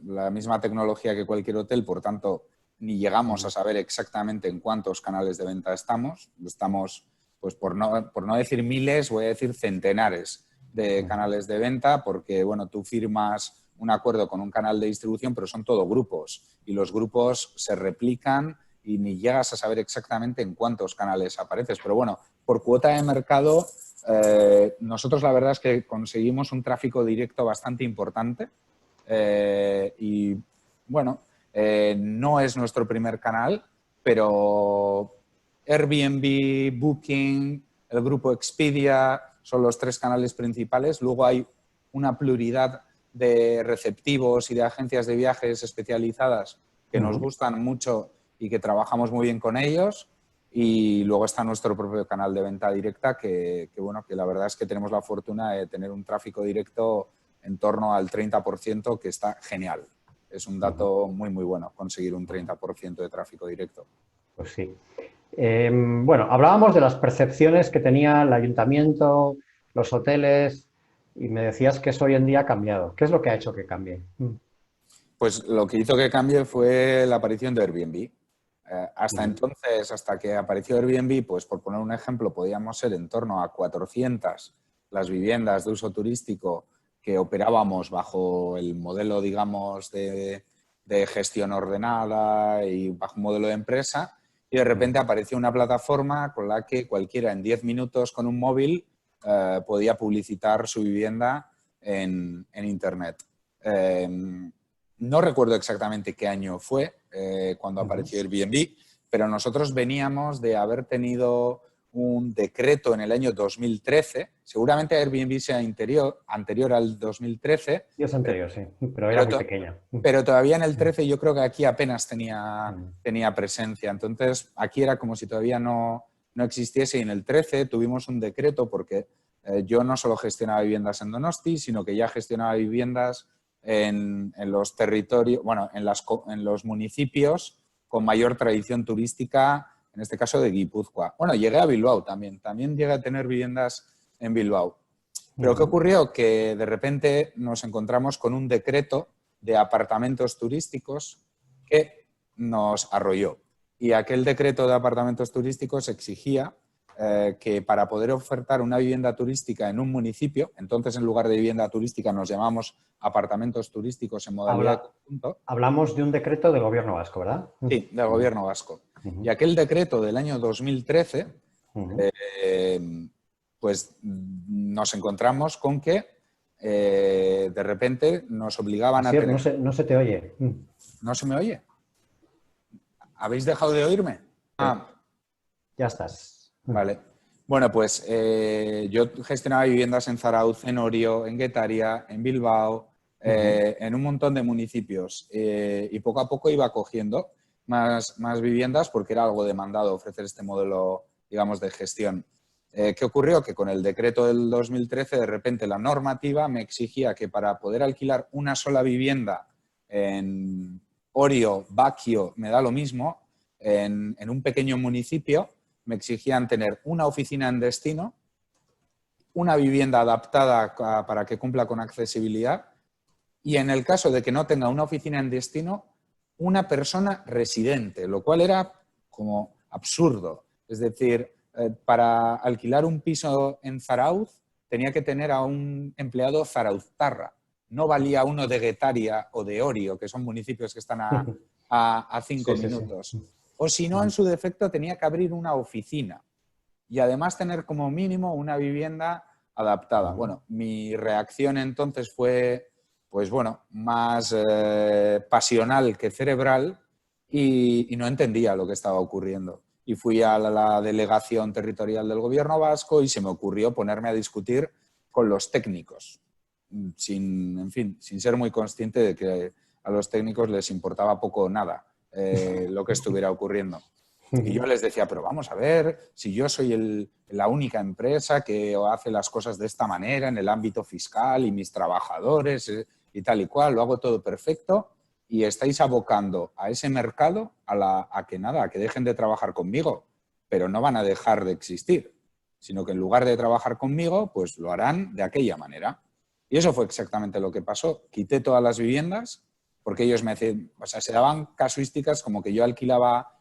la misma tecnología que cualquier hotel, por tanto, ni llegamos a saber exactamente en cuántos canales de venta estamos. Estamos, pues por no decir miles, voy a decir centenares de canales de venta, porque, bueno, tú firmas un acuerdo con un canal de distribución, pero son todo grupos y los grupos se replican y ni llegas a saber exactamente en cuántos canales apareces. Pero bueno, por cuota de mercado, nosotros la verdad es que conseguimos un tráfico directo bastante importante y bueno, no es nuestro primer canal, pero Airbnb, Booking, el grupo Expedia son los 3 canales principales. Luego hay una pluralidad de receptivos y de agencias de viajes especializadas que nos gustan mucho y que trabajamos muy bien con ellos. Y luego está nuestro propio canal de venta directa que la verdad es que tenemos la fortuna de tener un tráfico directo en torno al 30%, que está genial. Es un dato muy bueno conseguir un 30% de tráfico directo. Pues sí. Bueno, hablábamos de las percepciones que tenía el ayuntamiento, los hoteles, y me decías que eso hoy en día ha cambiado. ¿Qué es lo que ha hecho que cambie? Pues lo que hizo que cambie fue la aparición de Airbnb. Hasta entonces, hasta que apareció Airbnb, pues por poner un ejemplo, podíamos ser en torno a 400 las viviendas de uso turístico que operábamos bajo el modelo, digamos, de de gestión ordenada y bajo un modelo de empresa, y de repente apareció una plataforma con la que cualquiera en 10 minutos con un móvil podía publicitar su vivienda en Internet. No recuerdo exactamente qué año fue cuando apareció Airbnb, pero nosotros veníamos de haber tenido un decreto en el año 2013, seguramente Airbnb sea anterior al 2013. Sí, es anterior, sí, pero era muy pequeña. Pero todavía en el 13 yo creo que aquí apenas tenía presencia. Entonces, aquí era como si todavía no existiese, y en el 13 tuvimos un decreto porque yo no solo gestionaba viviendas en Donosti, sino que ya gestionaba viviendas en los territorios, bueno, en los municipios con mayor tradición turística, en este caso de Guipúzcoa. Bueno, llegué a Bilbao también llegué a tener viviendas en Bilbao. Pero ¿qué ocurrió? Que de repente nos encontramos con un decreto de apartamentos turísticos que nos arrolló. Y aquel decreto de apartamentos turísticos exigía que para poder ofertar una vivienda turística en un municipio, entonces en lugar de vivienda turística nos llamamos apartamentos turísticos en modalidad de conjunto. Hablamos de un decreto del gobierno vasco, ¿verdad? Sí, del gobierno vasco. Y aquel decreto del año 2013, pues nos encontramos con que de repente nos obligaban a tener... No se te oye. ¿No se me oye? ¿Habéis dejado de oírme? Ya estás. Vale. Bueno, pues yo gestionaba viviendas en Zarautz, en Orio, en Guetaria, en Bilbao, en un montón de municipios, y poco a poco iba cogiendo más viviendas porque era algo demandado ofrecer este modelo, digamos, de gestión. ¿Qué ocurrió? Que con el decreto del 2013, de repente la normativa me exigía que para poder alquilar una sola vivienda en Orio, Baquio, me da lo mismo, en un pequeño municipio, me exigían tener una oficina en destino, una vivienda adaptada para que cumpla con accesibilidad, y en el caso de que no tenga una oficina en destino, una persona residente, lo cual era como absurdo. Es decir, para alquilar un piso en Zarautz tenía que tener a un empleado zarauztarra. No valía uno de Guetaria o de Orio, que son municipios que están a 5 minutos. Sí. O si no, en su defecto, tenía que abrir una oficina y además tener como mínimo una vivienda adaptada. Bueno, mi reacción entonces fue, pues bueno, más pasional que cerebral, y no entendía lo que estaba ocurriendo. Y fui a la delegación territorial del gobierno vasco y se me ocurrió ponerme a discutir con los técnicos, sin ser muy consciente de que a los técnicos les importaba poco o nada lo que estuviera ocurriendo. Y yo les decía, pero vamos a ver, si yo soy la única empresa que hace las cosas de esta manera en el ámbito fiscal y mis trabajadores y tal y cual, lo hago todo perfecto, y estáis abocando a ese mercado a que dejen de trabajar conmigo, pero no van a dejar de existir, sino que en lugar de trabajar conmigo, pues lo harán de aquella manera. Y eso fue exactamente lo que pasó. Quité todas las viviendas porque ellos me decían, o sea, se daban casuísticas como que yo alquilaba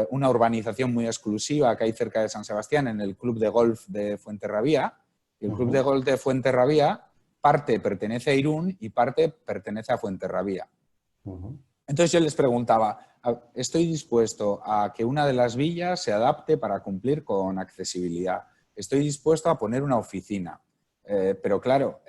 una urbanización muy exclusiva que hay cerca de San Sebastián, en el club de golf de Fuenterrabía. Y el club de golf de Fuenterrabía, parte pertenece a Irún y parte pertenece a Fuenterrabía. Entonces yo les preguntaba, estoy dispuesto a que una de las villas se adapte para cumplir con accesibilidad. Estoy dispuesto a poner una oficina. Pero claro,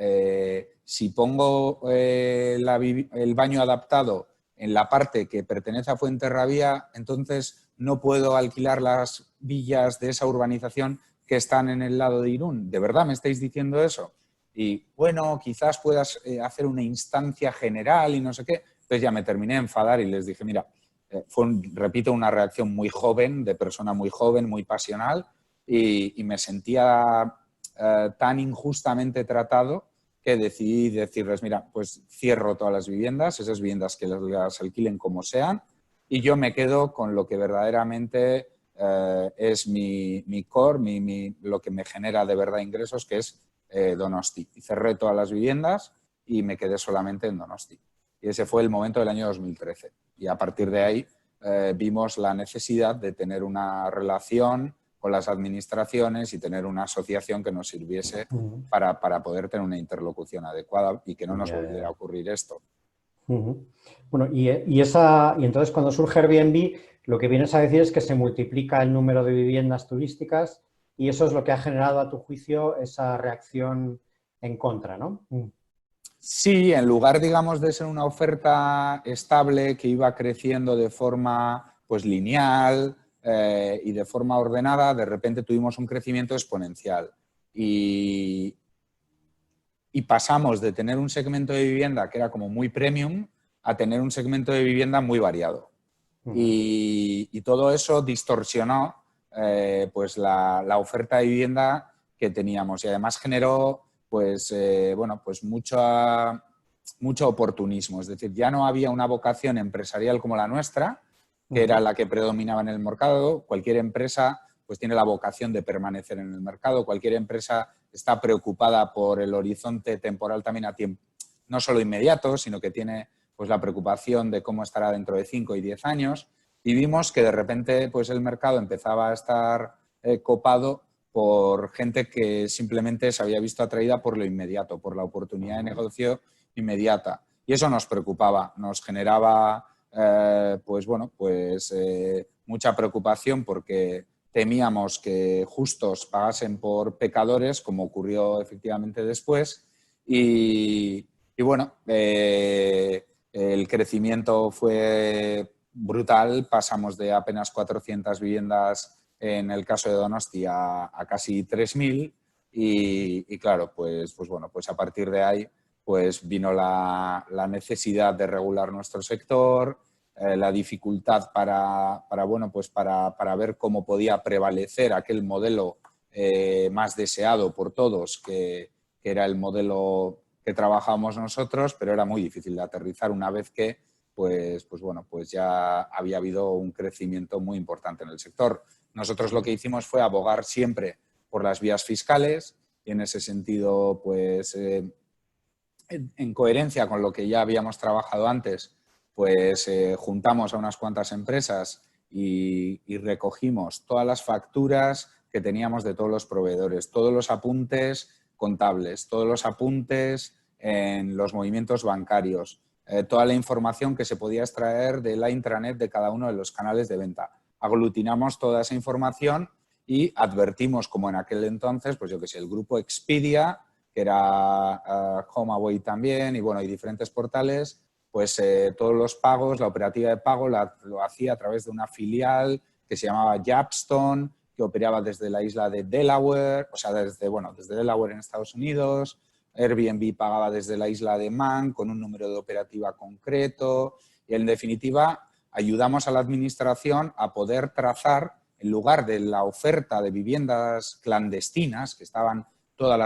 si pongo el baño adaptado en la parte que pertenece a Fuenterrabía, entonces no puedo alquilar las villas de esa urbanización que están en el lado de Irún. ¿De verdad me estáis diciendo eso? Y bueno, quizás puedas hacer una instancia general y no sé qué. Entonces ya me terminé de enfadar y les dije, mira, repito, una reacción muy joven, de persona muy joven, muy pasional, y me sentía tan injustamente tratado que decidí decirles, mira, pues cierro todas las viviendas, esas viviendas que las alquilen como sean, y yo me quedo con lo que verdaderamente es mi core, lo que me genera de verdad ingresos, que es Donosti. Y cerré todas las viviendas y me quedé solamente en Donosti. Y ese fue el momento del año 2013. Y a partir de ahí vimos la necesidad de tener una relación con las administraciones y tener una asociación que nos sirviese para poder tener una interlocución adecuada y que no nos volviera a ocurrir esto. Ujú. Bueno, y entonces cuando surge Airbnb, lo que vienes a decir es que se multiplica el número de viviendas turísticas y eso es lo que ha generado, a tu juicio, esa reacción en contra, ¿no? Sí, en lugar, digamos, de ser una oferta estable que iba creciendo de forma pues, lineal y de forma ordenada, de repente tuvimos un crecimiento exponencial. Y pasamos de tener un segmento de vivienda que era como muy premium a tener un segmento de vivienda muy variado. Y todo eso distorsionó pues la oferta de vivienda que teníamos y además generó pues, bueno, pues mucho oportunismo. Es decir, ya no había una vocación empresarial como la nuestra, que era la que predominaba en el mercado. Cualquier empresa pues tiene la vocación de permanecer en el mercado. Cualquier empresa está preocupada por el horizonte temporal también a tiempo, no solo inmediato, sino que tiene pues la preocupación de cómo estará dentro de 5 y 10 años. Y vimos que de repente pues el mercado empezaba a estar copado por gente que simplemente se había visto atraída por lo inmediato, por la oportunidad de negocio inmediata. Y eso nos preocupaba, nos generaba pues bueno, pues mucha preocupación porque temíamos que justos pagasen por pecadores, como ocurrió efectivamente después. Y bueno, el crecimiento fue brutal, pasamos de apenas 400 viviendas en el caso de Donosti a casi 3.000 y claro, pues bueno, pues a partir de ahí pues vino la necesidad de regular nuestro sector, la dificultad bueno, pues para ver cómo podía prevalecer aquel modelo más deseado por todos, que era el modelo que trabajábamos nosotros, pero era muy difícil de aterrizar una vez que pues bueno, pues ya había habido un crecimiento muy importante en el sector. Nosotros lo que hicimos fue abogar siempre por las vías fiscales y en ese sentido, pues en coherencia con lo que ya habíamos trabajado antes, pues juntamos a unas cuantas empresas y recogimos todas las facturas que teníamos de todos los proveedores, todos los apuntes contables, todos los apuntes en los movimientos bancarios, toda la información que se podía extraer de la intranet de cada uno de los canales de venta. Aglutinamos toda esa información y advertimos, como en aquel entonces, pues yo que sé, el grupo Expedia, que era HomeAway también, y bueno, y diferentes portales, pues todos los pagos, la operativa de pago lo hacía a través de una filial que se llamaba Japstone, que operaba desde la isla de Delaware, o sea, desde Delaware en Estados Unidos. Airbnb pagaba desde la isla de Man con un número de operativa concreto y, en definitiva, ayudamos a la administración a poder trazar, en lugar de la oferta de viviendas clandestinas que estaban todas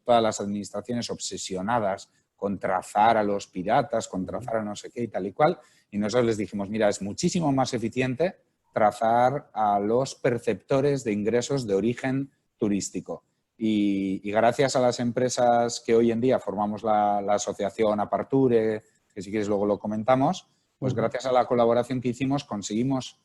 las administraciones obsesionadas con trazar a los piratas, con trazar a no sé qué y tal y cual. Y nosotros les dijimos, mira, es muchísimo más eficiente trazar a los perceptores de ingresos de origen turístico. Y gracias a las empresas que hoy en día formamos la asociación Aparture, que si quieres luego lo comentamos, pues gracias a la colaboración que hicimos conseguimos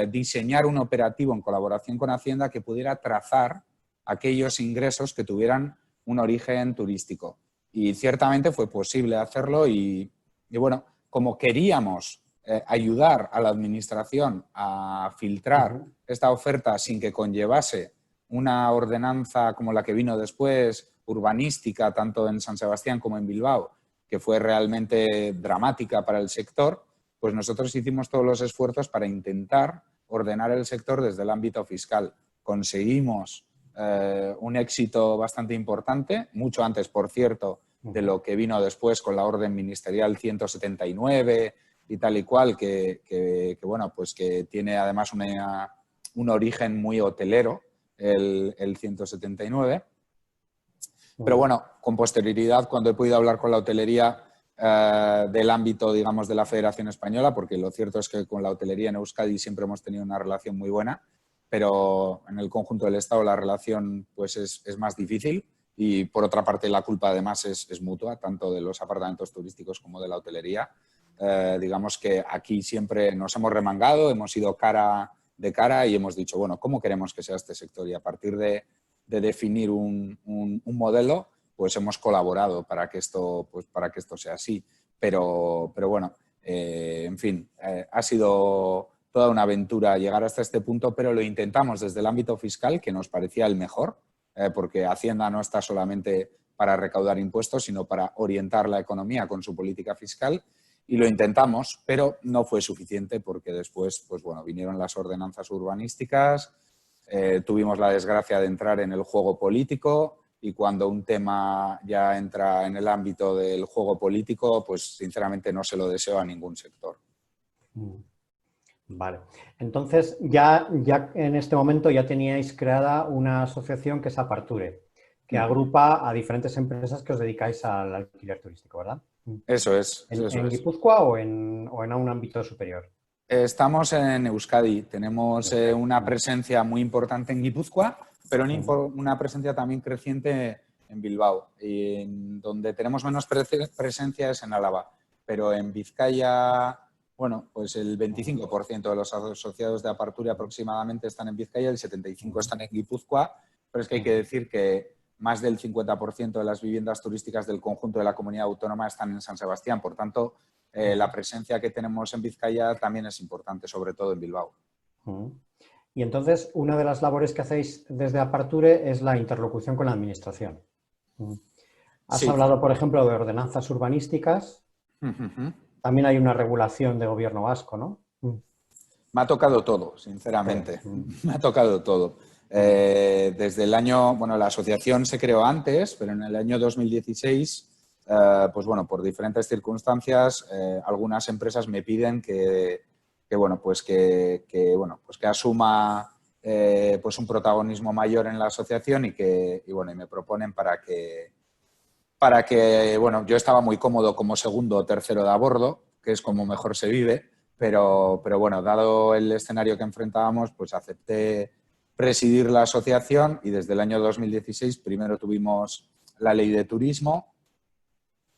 diseñar un operativo en colaboración con Hacienda que pudiera trazar aquellos ingresos que tuvieran un origen turístico. Y ciertamente fue posible hacerlo y bueno, como queríamos ayudar a la administración a filtrar esta oferta sin que conllevase una ordenanza como la que vino después, urbanística, tanto en San Sebastián como en Bilbao, que fue realmente dramática para el sector, pues nosotros hicimos todos los esfuerzos para intentar ordenar el sector desde el ámbito fiscal. Conseguimos un éxito bastante importante, mucho antes, por cierto, de lo que vino después con la orden ministerial 179 y tal y cual, que bueno, pues que tiene además un origen muy hotelero, el 179. Pero bueno, con posterioridad, cuando he podido hablar con la hotelería del ámbito, digamos, de la Federación Española, porque lo cierto es que con la hotelería en Euskadi siempre hemos tenido una relación muy buena, pero en el conjunto del Estado la relación pues es más difícil y, por otra parte, la culpa además es mutua, tanto de los apartamentos turísticos como de la hotelería. Digamos que aquí siempre nos hemos remangado, hemos ido cara de cara y hemos dicho, bueno, ¿cómo queremos que sea este sector? Y a partir de definir un modelo, pues hemos colaborado para que esto sea así. pero bueno, en fin, ha sido toda una aventura llegar hasta este punto, pero lo intentamos desde el ámbito fiscal, que nos parecía el mejor, porque Hacienda no está solamente para recaudar impuestos, sino para orientar la economía con su política fiscal, y lo intentamos, pero no fue suficiente porque después, pues bueno, vinieron las ordenanzas urbanísticas, tuvimos la desgracia de entrar en el juego político, y cuando un tema ya entra en el ámbito del juego político, pues sinceramente no se lo deseo a ningún sector. Vale. Entonces, ya en este momento ya teníais creada una asociación que es Aparture, que agrupa a diferentes empresas que os dedicáis al alquiler turístico, ¿verdad? Eso es. ¿En Guipúzcoa o en un ámbito superior? Estamos en Euskadi. Tenemos una presencia muy importante en Guipúzcoa, pero una presencia también creciente en Bilbao. Y donde tenemos menos presencia es en Álava. Pero en Vizcaya, bueno, pues el 25% de los asociados de Aparture aproximadamente están en Vizcaya, el 75% están en Guipúzcoa, pero es que hay que decir que más del 50% de las viviendas turísticas del conjunto de la comunidad autónoma están en San Sebastián. Por tanto, la presencia que tenemos en Vizcaya también es importante, sobre todo en Bilbao. Y entonces, una de las labores que hacéis desde Aparture es la interlocución con la administración. Has hablado, por ejemplo, de ordenanzas urbanísticas. También hay una regulación de gobierno vasco, ¿no? Me ha tocado todo, sinceramente. Me ha tocado todo. Desde el año, bueno, la asociación se creó antes, pero en el año 2016, pues bueno, por diferentes circunstancias, algunas empresas me piden que asuma pues un protagonismo mayor en la asociación y me proponen para que bueno, yo estaba muy cómodo como segundo o tercero de a bordo, que es como mejor se vive, pero bueno, dado el escenario que enfrentábamos, pues acepté presidir la asociación y desde el año 2016 primero tuvimos la ley de turismo.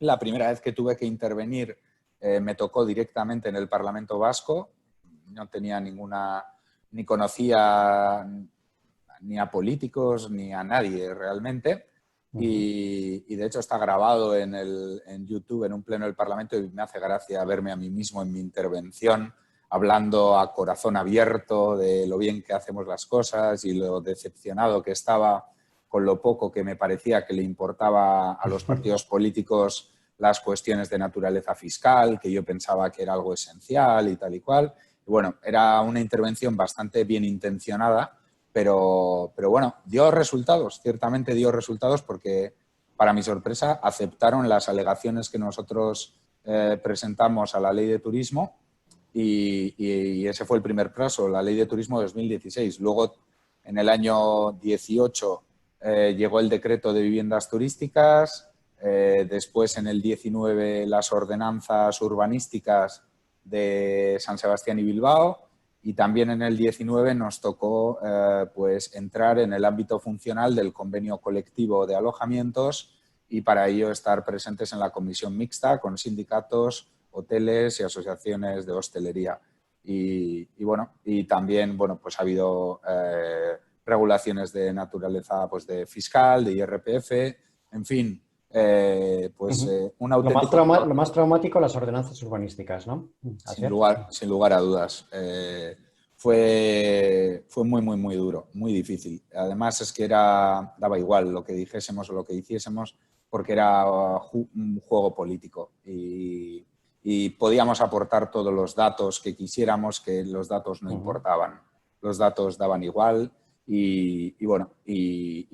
La primera vez que tuve que intervenir me tocó directamente en el Parlamento Vasco. No tenía ni conocía ni a políticos ni a nadie realmente. Y de hecho está grabado en YouTube, en un pleno del Parlamento, y me hace gracia verme a mí mismo en mi intervención hablando a corazón abierto de lo bien que hacemos las cosas y lo decepcionado que estaba con lo poco que me parecía que le importaba a los partidos políticos las cuestiones de naturaleza fiscal, que yo pensaba que era algo esencial y tal y cual. Y bueno, era una intervención bastante bien intencionada, pero bueno, dio resultados, ciertamente dio resultados porque, para mi sorpresa, aceptaron las alegaciones que nosotros presentamos a la Ley de Turismo y ese fue el primer paso, la Ley de Turismo de 2016. Luego, en el año 18, llegó el decreto de viviendas turísticas, después en el 19 las ordenanzas urbanísticas de San Sebastián y Bilbao, y también en el 19 nos tocó pues entrar en el ámbito funcional del convenio colectivo de alojamientos y para ello estar presentes en la comisión mixta con sindicatos, hoteles y asociaciones de hostelería. Y también pues ha habido regulaciones de naturaleza pues de fiscal, de IRPF, en fin, un auténtico... Lo más traumático, las ordenanzas urbanísticas, ¿no? Sin lugar a dudas. Fue muy, muy, muy duro, muy difícil. Además es que daba igual lo que dijésemos o lo que hiciésemos porque era un juego político y podíamos aportar todos los datos que quisiéramos, que los datos no importaban. Los datos daban igual y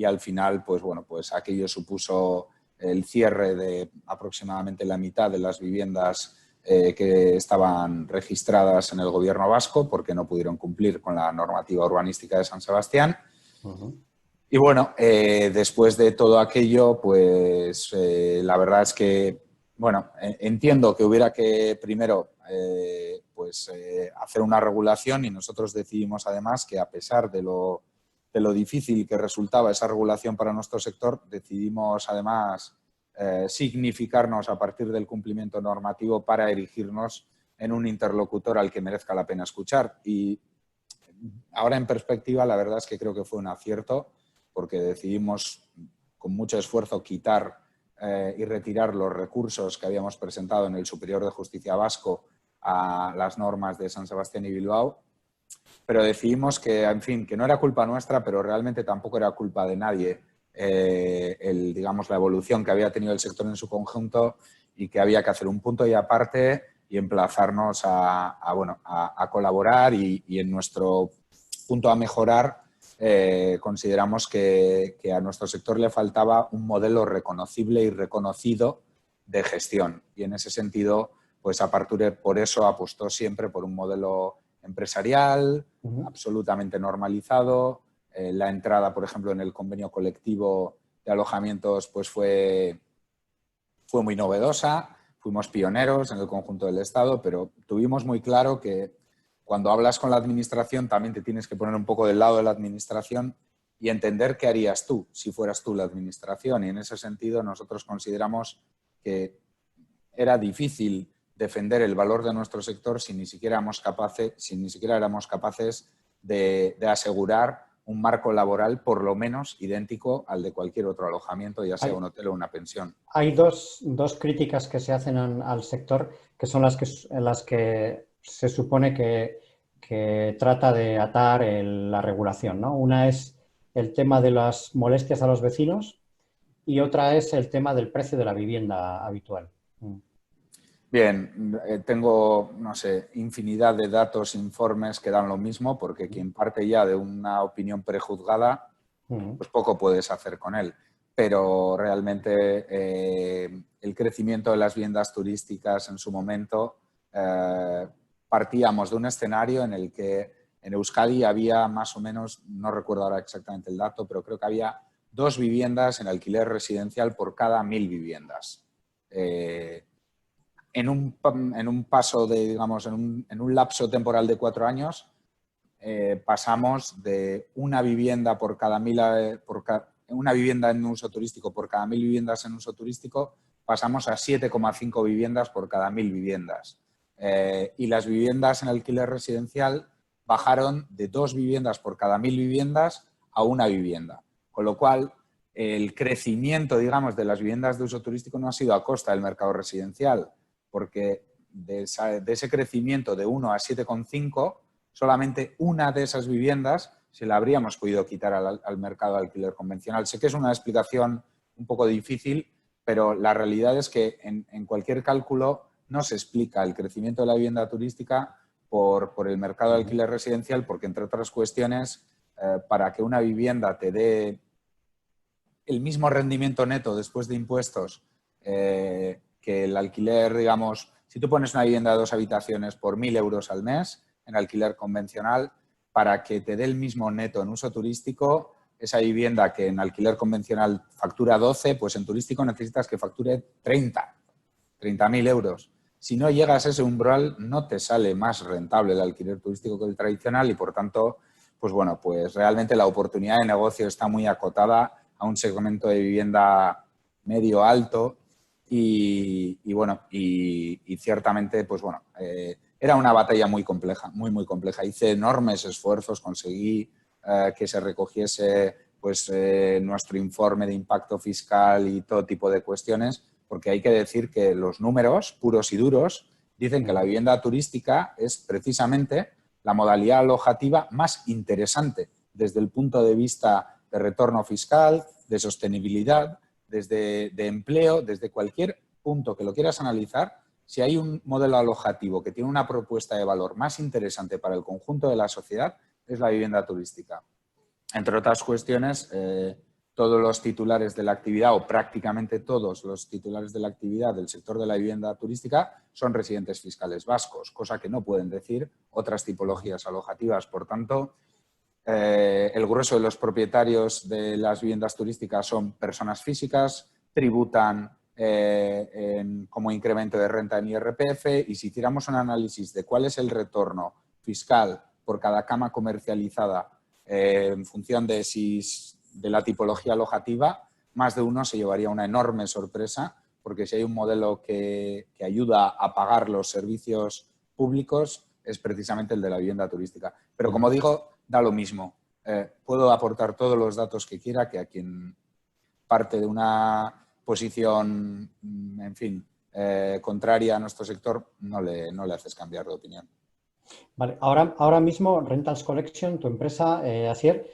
al final pues aquello supuso el cierre de aproximadamente la mitad de las viviendas que estaban registradas en el gobierno vasco porque no pudieron cumplir con la normativa urbanística de San Sebastián. Y bueno, después de todo aquello, pues la verdad es que, bueno, entiendo que hubiera que primero hacer una regulación y nosotros decidimos además que a pesar de lo difícil que resultaba esa regulación para nuestro sector, decidimos además significarnos a partir del cumplimiento normativo para erigirnos en un interlocutor al que merezca la pena escuchar. Y ahora en perspectiva, la verdad es que creo que fue un acierto porque decidimos con mucho esfuerzo quitar y retirar los recursos que habíamos presentado en el Superior de Justicia vasco a las normas de San Sebastián y Bilbao, pero decidimos que, en fin, que no era culpa nuestra, pero realmente tampoco era culpa de nadie digamos, la evolución que había tenido el sector en su conjunto y que había que hacer un punto y aparte y emplazarnos a colaborar y en nuestro punto a mejorar consideramos que a nuestro sector le faltaba un modelo reconocible y reconocido de gestión. Y en ese sentido, pues Aparture por eso apostó siempre por un modelo empresarial, absolutamente normalizado. La entrada, por ejemplo, en el convenio colectivo de alojamientos pues fue muy novedosa. Fuimos pioneros en el conjunto del Estado, pero tuvimos muy claro que cuando hablas con la administración también te tienes que poner un poco del lado de la administración y entender qué harías tú si fueras tú la administración. Y en ese sentido nosotros consideramos que era difícil defender el valor de nuestro sector si ni siquiera éramos capaces de asegurar un marco laboral por lo menos idéntico al de cualquier otro alojamiento, ya sea un hotel o una pensión. Hay dos críticas que se hacen al sector, que son las que se supone que trata de atar la regulación, ¿no? Una es el tema de las molestias a los vecinos y otra es el tema del precio de la vivienda habitual. Bien, tengo, no sé, infinidad de datos, informes que dan lo mismo, porque quien parte ya de una opinión prejuzgada, pues poco puedes hacer con él. Pero realmente el crecimiento de las viviendas turísticas en su momento, partíamos de un escenario en el que en Euskadi había más o menos, no recuerdo ahora exactamente el dato, pero creo que había 2 viviendas en alquiler residencial por cada 1000 viviendas. En un paso de, digamos, en un lapso temporal de 4 años, pasamos de una vivienda por cada 1000, una vivienda en uso turístico por cada 1000 viviendas en uso turístico, pasamos a 7,5 viviendas por cada 1000 viviendas. Y las viviendas en alquiler residencial bajaron de 2 viviendas por cada 1000 viviendas a 1 vivienda. Con lo cual, el crecimiento, digamos, de las viviendas de uso turístico no ha sido a costa del mercado residencial, porque de ese crecimiento de 1 a 7,5, solamente una de esas viviendas se la habríamos podido quitar al mercado de alquiler convencional. Sé que es una explicación un poco difícil, pero la realidad es que en cualquier cálculo no se explica el crecimiento de la vivienda turística por el mercado de alquiler residencial, porque, entre otras cuestiones, para que una vivienda te dé el mismo rendimiento neto después de impuestos que el alquiler, digamos, si tú pones una vivienda de 2 habitaciones por 1000 euros al mes en alquiler convencional, para que te dé el mismo neto en uso turístico, esa vivienda que en alquiler convencional factura 12, pues en turístico necesitas que facture 30.000 euros. Si no llegas a ese umbral, no te sale más rentable el alquiler turístico que el tradicional y, por tanto, pues bueno, pues realmente la oportunidad de negocio está muy acotada a un segmento de vivienda medio alto y bueno, y ciertamente, pues bueno, era una batalla muy compleja, muy compleja. Hice enormes esfuerzos, conseguí que se recogiese pues nuestro informe de impacto fiscal y todo tipo de cuestiones, porque hay que decir que los números puros y duros dicen que la vivienda turística es precisamente la modalidad alojativa más interesante desde el punto de vista de retorno fiscal, de sostenibilidad, de empleo, desde cualquier punto que lo quieras analizar. Si hay un modelo alojativo que tiene una propuesta de valor más interesante para el conjunto de la sociedad, es la vivienda turística. Entre otras cuestiones, todos los titulares de la actividad, o prácticamente todos los titulares de la actividad del sector de la vivienda turística, son residentes fiscales vascos, cosa que no pueden decir otras tipologías alojativas. Por tanto, el grueso de los propietarios de las viviendas turísticas son personas físicas, tributan como incremento de renta en IRPF, y si hiciéramos un análisis de cuál es el retorno fiscal por cada cama comercializada en función de la tipología alojativa, más de uno se llevaría una enorme sorpresa, porque si hay un modelo que ayuda a pagar los servicios públicos es precisamente el de la vivienda turística. Pero, como digo, da lo mismo. Puedo aportar todos los datos que quiera, que a quien parte de una posición, en fin, contraria a nuestro sector, no le haces cambiar de opinión. Vale, ahora mismo Rentals Collection, tu empresa, Asier,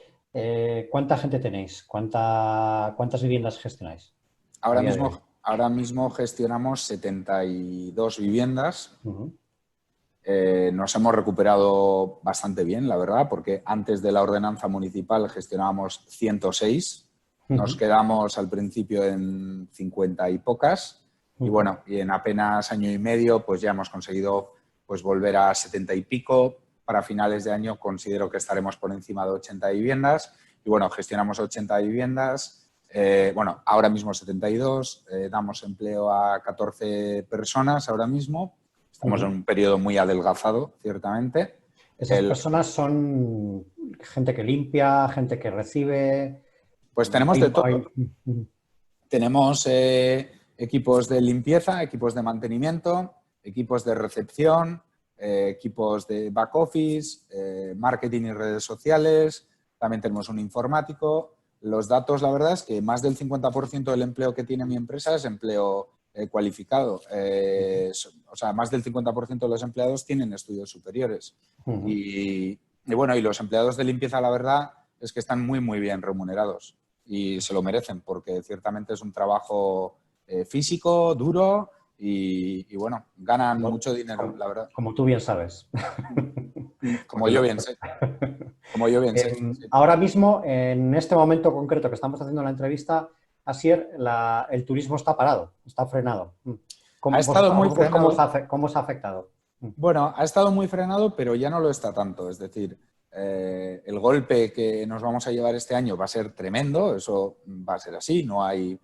¿cuánta gente tenéis? ¿Cuántas viviendas gestionáis? Ahora mismo gestionamos 72 viviendas. Nos hemos recuperado bastante bien, la verdad, porque antes de la ordenanza municipal gestionábamos 106. Nos quedamos al principio en 50 y pocas. Y bueno, y en apenas año y medio pues ya hemos conseguido pues volver a 70 y pico. Para finales de año considero que estaremos por encima de 80 viviendas. Y bueno, gestionamos 80 viviendas. Bueno, ahora mismo 72. Damos empleo a 14 personas ahora mismo. Estamos en un periodo muy adelgazado, ciertamente. ¿Esas personas son gente que limpia, gente que recibe? Pues tenemos de todo. Tenemos equipos de limpieza, equipos de mantenimiento, equipos de recepción, equipos de back office, marketing y redes sociales. También tenemos un informático. Los datos, la verdad es que más del 50% del empleo que tiene mi empresa es empleo cualificado. O sea, más del 50% de los empleados tienen estudios superiores. Y bueno, y los empleados de limpieza, la verdad, es que están muy, muy bien remunerados y se lo merecen porque ciertamente es un trabajo físico, duro y bueno, ganan mucho dinero, la verdad. Como tú bien sabes. Como yo bien sé. Como yo bien sé. Sí. Ahora mismo, en este momento concreto que estamos haciendo la entrevista, Asier, el turismo está parado, está frenado. Ha estado muy frenado. ¿Cómo os ha afectado? Bueno, ha estado muy frenado, pero ya no lo está tanto. Es decir, el golpe que nos vamos a llevar este año va a ser tremendo, eso va a ser así, no hay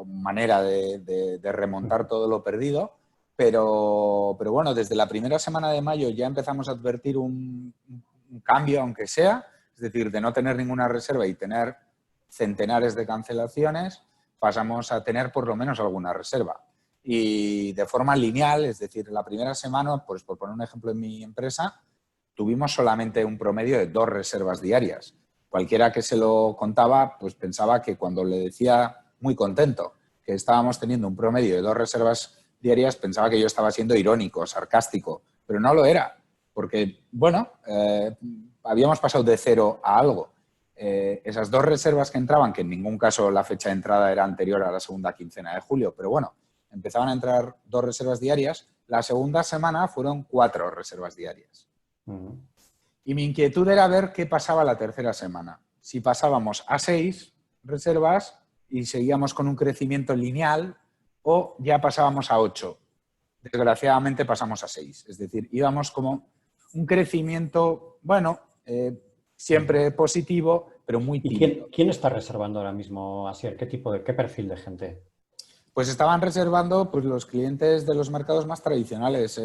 manera de remontar todo lo perdido, pero bueno, desde la primera semana de mayo ya empezamos a advertir un cambio, aunque sea, es decir, de no tener ninguna reserva y tener centenares de cancelaciones, pasamos a tener por lo menos alguna reserva. Y de forma lineal, es decir, la primera semana, pues por poner un ejemplo en mi empresa, tuvimos solamente un promedio de 2 reservas diarias. Cualquiera que se lo contaba, pues pensaba que cuando le decía muy contento que estábamos teniendo un promedio de 2 reservas diarias, pensaba que yo estaba siendo irónico, sarcástico, pero no lo era, porque, bueno, habíamos pasado de 0 a algo. Esas 2 reservas que entraban, que en ningún caso la fecha de entrada era anterior a la segunda quincena de julio, pero bueno, empezaban a entrar 2 reservas diarias. La segunda semana fueron 4 reservas diarias. Y mi inquietud era ver qué pasaba la tercera semana. Si pasábamos a 6 reservas y seguíamos con un crecimiento lineal o ya pasábamos a 8. Desgraciadamente pasamos a 6. Es decir, íbamos como un crecimiento, bueno, siempre positivo, pero muy tímido. ¿Y quién está reservando ahora mismo, Asier? ¿Qué perfil de gente? Pues estaban reservando pues, los clientes de los mercados más tradicionales,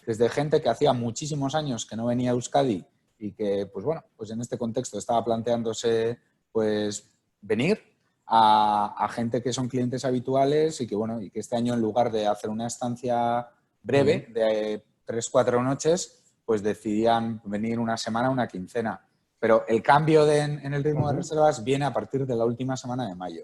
desde gente que hacía muchísimos años que no venía a Euskadi y que, pues bueno, pues en este contexto estaba planteándose pues venir, a gente que son clientes habituales y que, bueno, y que este año en lugar de hacer una estancia breve de 3-4 noches, pues decidían venir una semana, una quincena. Pero el cambio en el ritmo de reservas viene a partir de la última semana de mayo.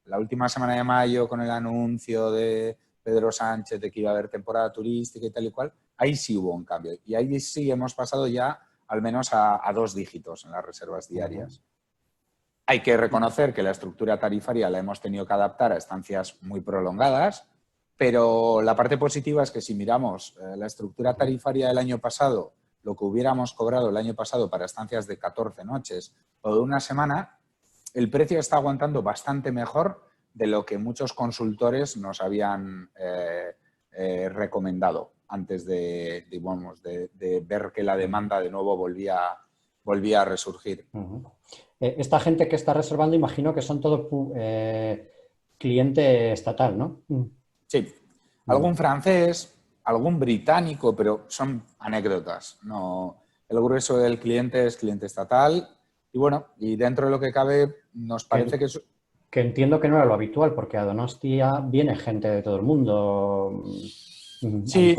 La última semana de mayo, con el anuncio de Pedro Sánchez de que iba a haber temporada turística y tal y cual, ahí sí hubo un cambio. Y ahí sí hemos pasado ya al menos a 2 dígitos en las reservas diarias. Hay que reconocer que la estructura tarifaria la hemos tenido que adaptar a estancias muy prolongadas, pero la parte positiva es que si miramos la estructura tarifaria del año pasado, lo que hubiéramos cobrado el año pasado para estancias de 14 noches o de una semana, el precio está aguantando bastante mejor de lo que muchos consultores nos habían recomendado antes de ver que la demanda de nuevo volvía a resurgir. Esta gente que está reservando, imagino que son todo cliente estatal, ¿no? Sí, algún francés, algún británico, pero son anécdotas. No, el grueso del cliente es cliente estatal. Y bueno, y dentro de lo que cabe, nos parece que... Que entiendo que no era lo habitual, porque a Donostia viene gente de todo el mundo. Sí,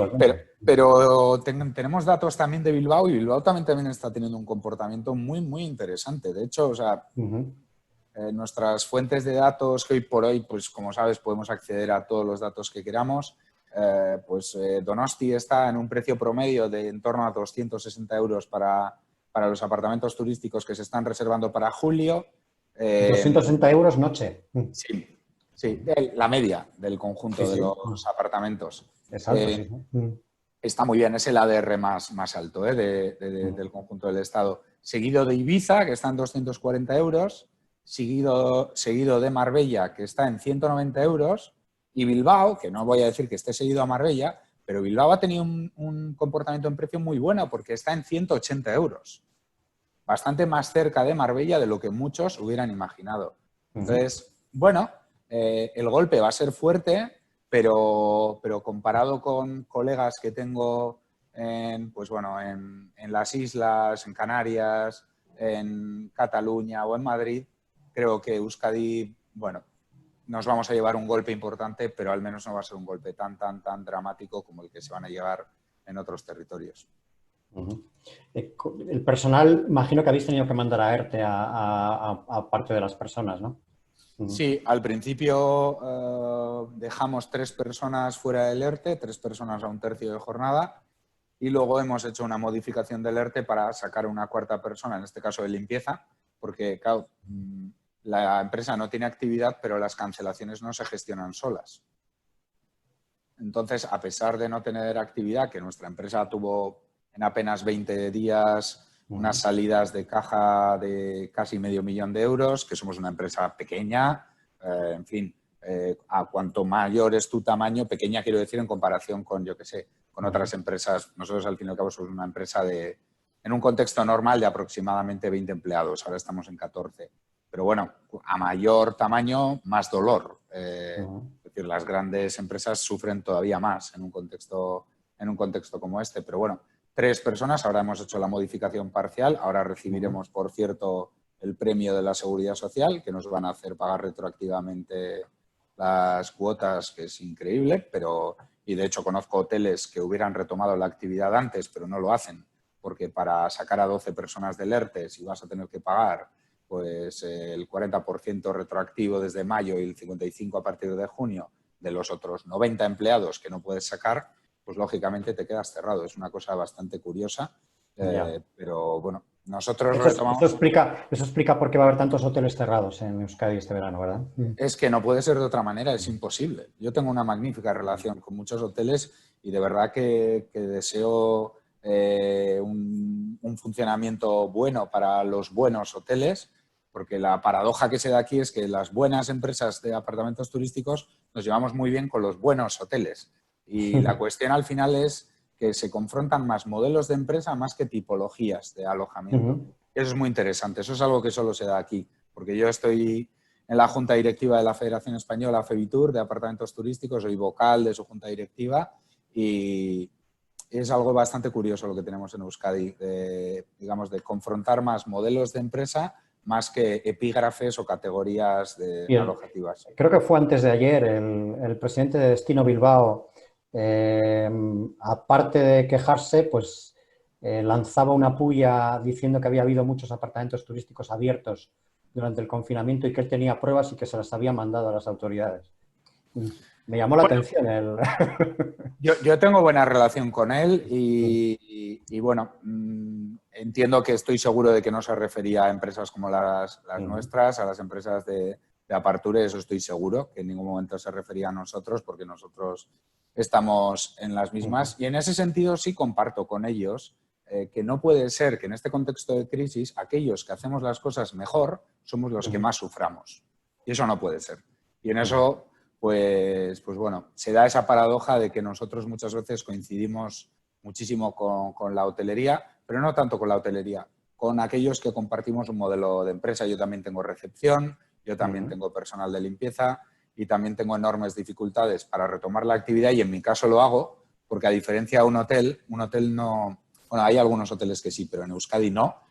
pero tenemos datos también de Bilbao y Bilbao también está teniendo un comportamiento muy, muy interesante. De hecho, o sea, nuestras fuentes de datos, que hoy por hoy, pues como sabes, podemos acceder a todos los datos que queramos, Donosti está en un precio promedio de en torno a 260 euros para los apartamentos turísticos que se están reservando para julio. 260 euros noche. Sí, sí, la media del conjunto de los apartamentos. Es alto, sí. Está muy bien, es el ADR más alto del conjunto del Estado. Seguido de Ibiza, que está en 240 euros, seguido de Marbella, que está en 190 euros, y Bilbao, que no voy a decir que esté seguido a Marbella, pero Bilbao ha tenido un comportamiento en precio muy bueno porque está en 180 euros. Bastante más cerca de Marbella de lo que muchos hubieran imaginado. Entonces, bueno, el golpe va a ser fuerte, pero comparado con colegas que tengo en las islas, en Canarias, en Cataluña o en Madrid, creo que Euskadi, bueno, nos vamos a llevar un golpe importante, pero al menos no va a ser un golpe tan dramático como el que se van a llevar en otros territorios. El personal, imagino que habéis tenido que mandar a ERTE a parte de las personas, ¿no? Sí, al principio dejamos 3 personas fuera del ERTE, 3 personas a un tercio de jornada, y luego hemos hecho una modificación del ERTE para sacar una 4ª persona, en este caso de limpieza, porque claro, la empresa no tiene actividad, pero las cancelaciones no se gestionan solas. Entonces, a pesar de no tener actividad, que nuestra empresa tuvo en apenas 20 días unas salidas de caja de casi $500.000 de euros, que somos una empresa pequeña, en fin, a cuanto mayor es tu tamaño, pequeña quiero decir en comparación con, yo qué sé, con otras empresas. Nosotros al fin y al cabo somos una empresa en un contexto normal de aproximadamente 20 empleados, ahora estamos en 14. Pero bueno, a mayor tamaño, más dolor. Es decir, las grandes empresas sufren todavía más en un contexto como este. Pero bueno, 3 personas, ahora hemos hecho la modificación parcial, ahora recibiremos, por cierto, el premio de la Seguridad Social, que nos van a hacer pagar retroactivamente las cuotas, que es increíble, y de hecho conozco hoteles que hubieran retomado la actividad antes, pero no lo hacen, porque para sacar a 12 personas del ERTE, si vas a tener que pagar pues el 40% retroactivo desde mayo y el 55% a partir de junio de los otros 90 empleados que no puedes sacar, pues lógicamente te quedas cerrado. Es una cosa bastante curiosa, pero bueno, nosotros retomamos... Eso explica por qué va a haber tantos hoteles cerrados en Euskadi este verano, ¿verdad? Es que no puede ser de otra manera, es imposible. Yo tengo una magnífica relación con muchos hoteles y de verdad que deseo un funcionamiento bueno para los buenos hoteles, porque la paradoja que se da aquí es que las buenas empresas de apartamentos turísticos nos llevamos muy bien con los buenos hoteles. Y la cuestión al final es que se confrontan más modelos de empresa más que tipologías de alojamiento. Eso es muy interesante, eso es algo que solo se da aquí, porque yo estoy en la junta directiva de la Federación Española FEBITUR de apartamentos turísticos, soy vocal de su junta directiva y es algo bastante curioso lo que tenemos en Euskadi, de confrontar más modelos de empresa más que epígrafes o categorías alojativas. Creo que fue antes de ayer el presidente de Destino Bilbao, aparte de quejarse, pues lanzaba una puya diciendo que había habido muchos apartamentos turísticos abiertos durante el confinamiento y que él tenía pruebas y que se las había mandado a las autoridades. Me llamó la atención. Yo tengo buena relación con él y bueno, entiendo que estoy seguro de que no se refería a empresas como las nuestras, a las empresas de Aparture, eso estoy seguro, que en ningún momento se refería a nosotros porque nosotros estamos en las mismas. Y en ese sentido sí comparto con ellos que no puede ser que en este contexto de crisis aquellos que hacemos las cosas mejor somos los que más suframos. Y eso no puede ser. Y en eso... Pues bueno, se da esa paradoja de que nosotros muchas veces coincidimos muchísimo con la hotelería, pero no tanto con la hotelería, con aquellos que compartimos un modelo de empresa. Yo también tengo recepción, yo también tengo personal de limpieza y también tengo enormes dificultades para retomar la actividad y en mi caso lo hago porque a diferencia de un hotel no... Bueno, hay algunos hoteles que sí, pero en Euskadi no.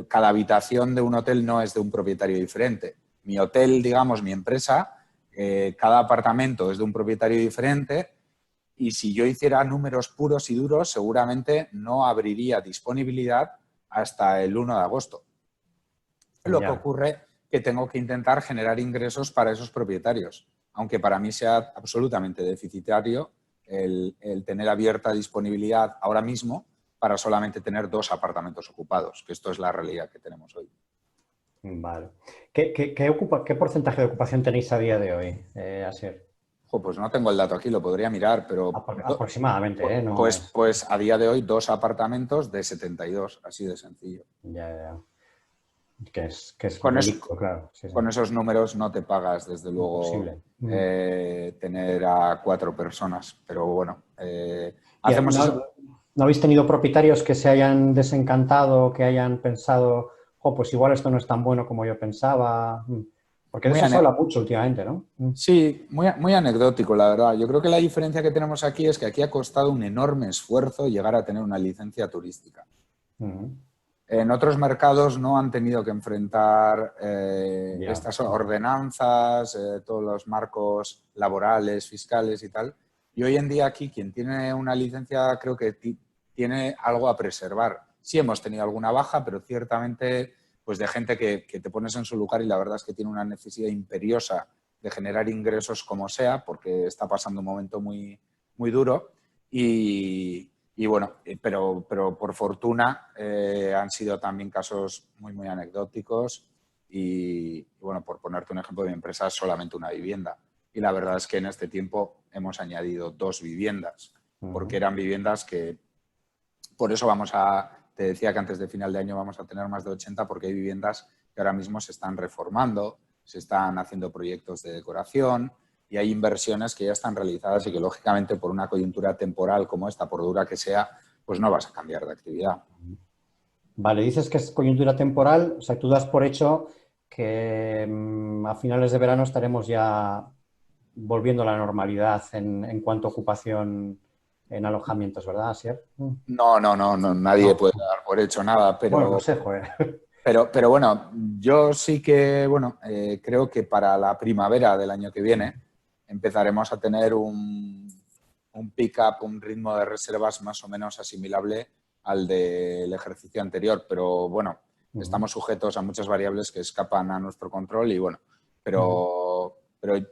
Cada habitación de un hotel no es de un propietario diferente. Mi hotel, digamos, mi empresa... cada apartamento es de un propietario diferente y si yo hiciera números puros y duros seguramente no abriría disponibilidad hasta el 1 de agosto. Lo que ocurre que tengo que intentar generar ingresos para esos propietarios, aunque para mí sea absolutamente deficitario el tener abierta disponibilidad ahora mismo para solamente tener 2 apartamentos ocupados, que esto es la realidad que tenemos hoy. Vale. ¿Qué porcentaje de ocupación tenéis a día de hoy, Asier? Pues no tengo el dato aquí, lo podría mirar, pero... Aproximadamente, ¿eh? No pues a día de hoy 2 apartamentos de 72, así de sencillo. Ya. Que es con ridículo, claro. Sí. Con esos números no te pagas, desde luego, tener a 4 personas. Pero bueno, hacemos eso. ¿No habéis tenido propietarios que se hayan desencantado, que hayan pensado, pues igual esto no es tan bueno como yo pensaba? Porque de eso se habla mucho últimamente, ¿no? Sí, muy anecdótico, la verdad. Yo creo que la diferencia que tenemos aquí es que aquí ha costado un enorme esfuerzo llegar a tener una licencia turística. En otros mercados no han tenido que enfrentar estas ordenanzas, todos los marcos laborales, fiscales y tal. Y hoy en día aquí quien tiene una licencia creo que tiene algo a preservar. Sí hemos tenido alguna baja, pero ciertamente pues de gente que te pones en su lugar y la verdad es que tiene una necesidad imperiosa de generar ingresos como sea, porque está pasando un momento muy, muy duro. Y bueno, pero por fortuna han sido también casos muy, muy anecdóticos y bueno, por ponerte un ejemplo, de mi empresa es solamente una vivienda. Y la verdad es que en este tiempo hemos añadido 2 viviendas, porque eran viviendas que, por eso te decía que antes de final de año vamos a tener más de 80, porque hay viviendas que ahora mismo se están reformando, se están haciendo proyectos de decoración y hay inversiones que ya están realizadas y que, lógicamente, por una coyuntura temporal como esta, por dura que sea, pues no vas a cambiar de actividad. Vale, dices que es coyuntura temporal, o sea, tú das por hecho que a finales de verano estaremos ya volviendo a la normalidad en cuanto a ocupación en alojamientos, ¿verdad, Asier? No, nadie puede dar por hecho nada, pero... Bueno, no sé, joder. Pero bueno, yo sí que, creo que para la primavera del año que viene empezaremos a tener un pick-up, un ritmo de reservas más o menos asimilable al del ejercicio anterior, pero bueno, estamos sujetos a muchas variables que escapan a nuestro control y bueno, pero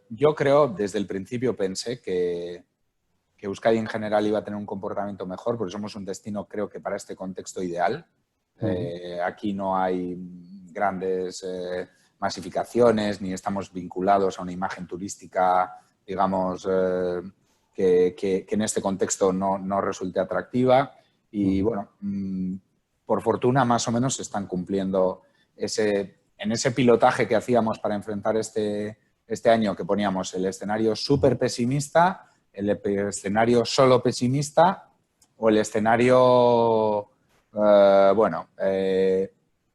yo creo, desde el principio pensé que Euskadi en general iba a tener un comportamiento mejor, porque somos un destino, creo que para este contexto, ideal. Aquí no hay grandes masificaciones, ni estamos vinculados a una imagen turística, digamos, que en este contexto no resulte atractiva. Y bueno, por fortuna más o menos se están cumpliendo en ese pilotaje que hacíamos para enfrentar este año, que poníamos el escenario súper pesimista, el escenario solo pesimista o el escenario,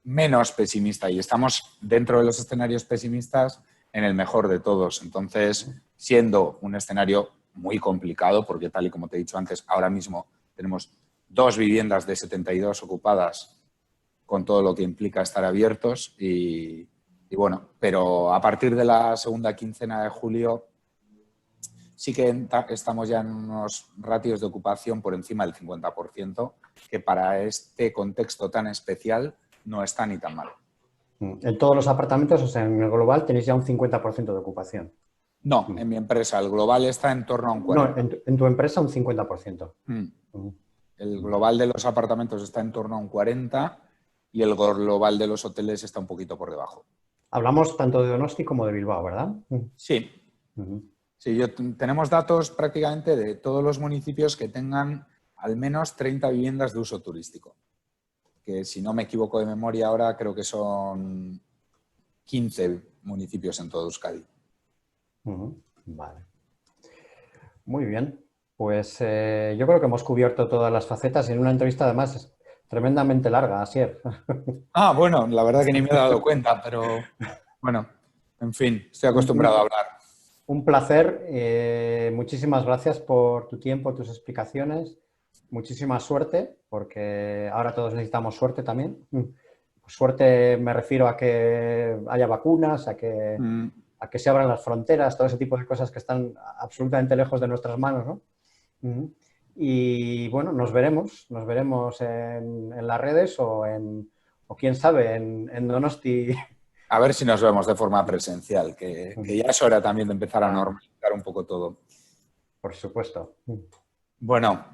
menos pesimista. Y estamos dentro de los escenarios pesimistas en el mejor de todos. Entonces, siendo un escenario muy complicado, porque tal y como te he dicho antes, ahora mismo tenemos 2 viviendas de 72 ocupadas con todo lo que implica estar abiertos y bueno, pero a partir de la segunda quincena de julio sí que estamos ya en unos ratios de ocupación por encima del 50%, que para este contexto tan especial no está ni tan mal. En todos los apartamentos, o sea, en el global tenéis ya un 50% de ocupación. No, en mi empresa el global está en torno a un 40%. No, en tu empresa un 50%. El global de los apartamentos está en torno a un 40% y el global de los hoteles está un poquito por debajo. Hablamos tanto de Donosti como de Bilbao, ¿verdad? Sí. Sí, tenemos datos prácticamente de todos los municipios que tengan al menos 30 viviendas de uso turístico. Que si no me equivoco de memoria ahora, creo que son 15 municipios en todo Euskadi. Vale. Muy bien. Pues yo creo que hemos cubierto todas las facetas en una entrevista además tremendamente larga, Asier. Bueno, la verdad que ni me he dado cuenta, pero bueno, en fin, estoy acostumbrado a hablar. Un placer. Muchísimas gracias por tu tiempo, tus explicaciones. Muchísima suerte, porque ahora todos necesitamos suerte también. Suerte me refiero a que haya vacunas, a que se abran las fronteras, todo ese tipo de cosas que están absolutamente lejos de nuestras manos, ¿no? Y bueno, nos veremos en las redes o en O quién sabe, en Donosti. A ver si nos vemos de forma presencial, que ya es hora también de empezar a normalizar un poco todo. Por supuesto. Bueno,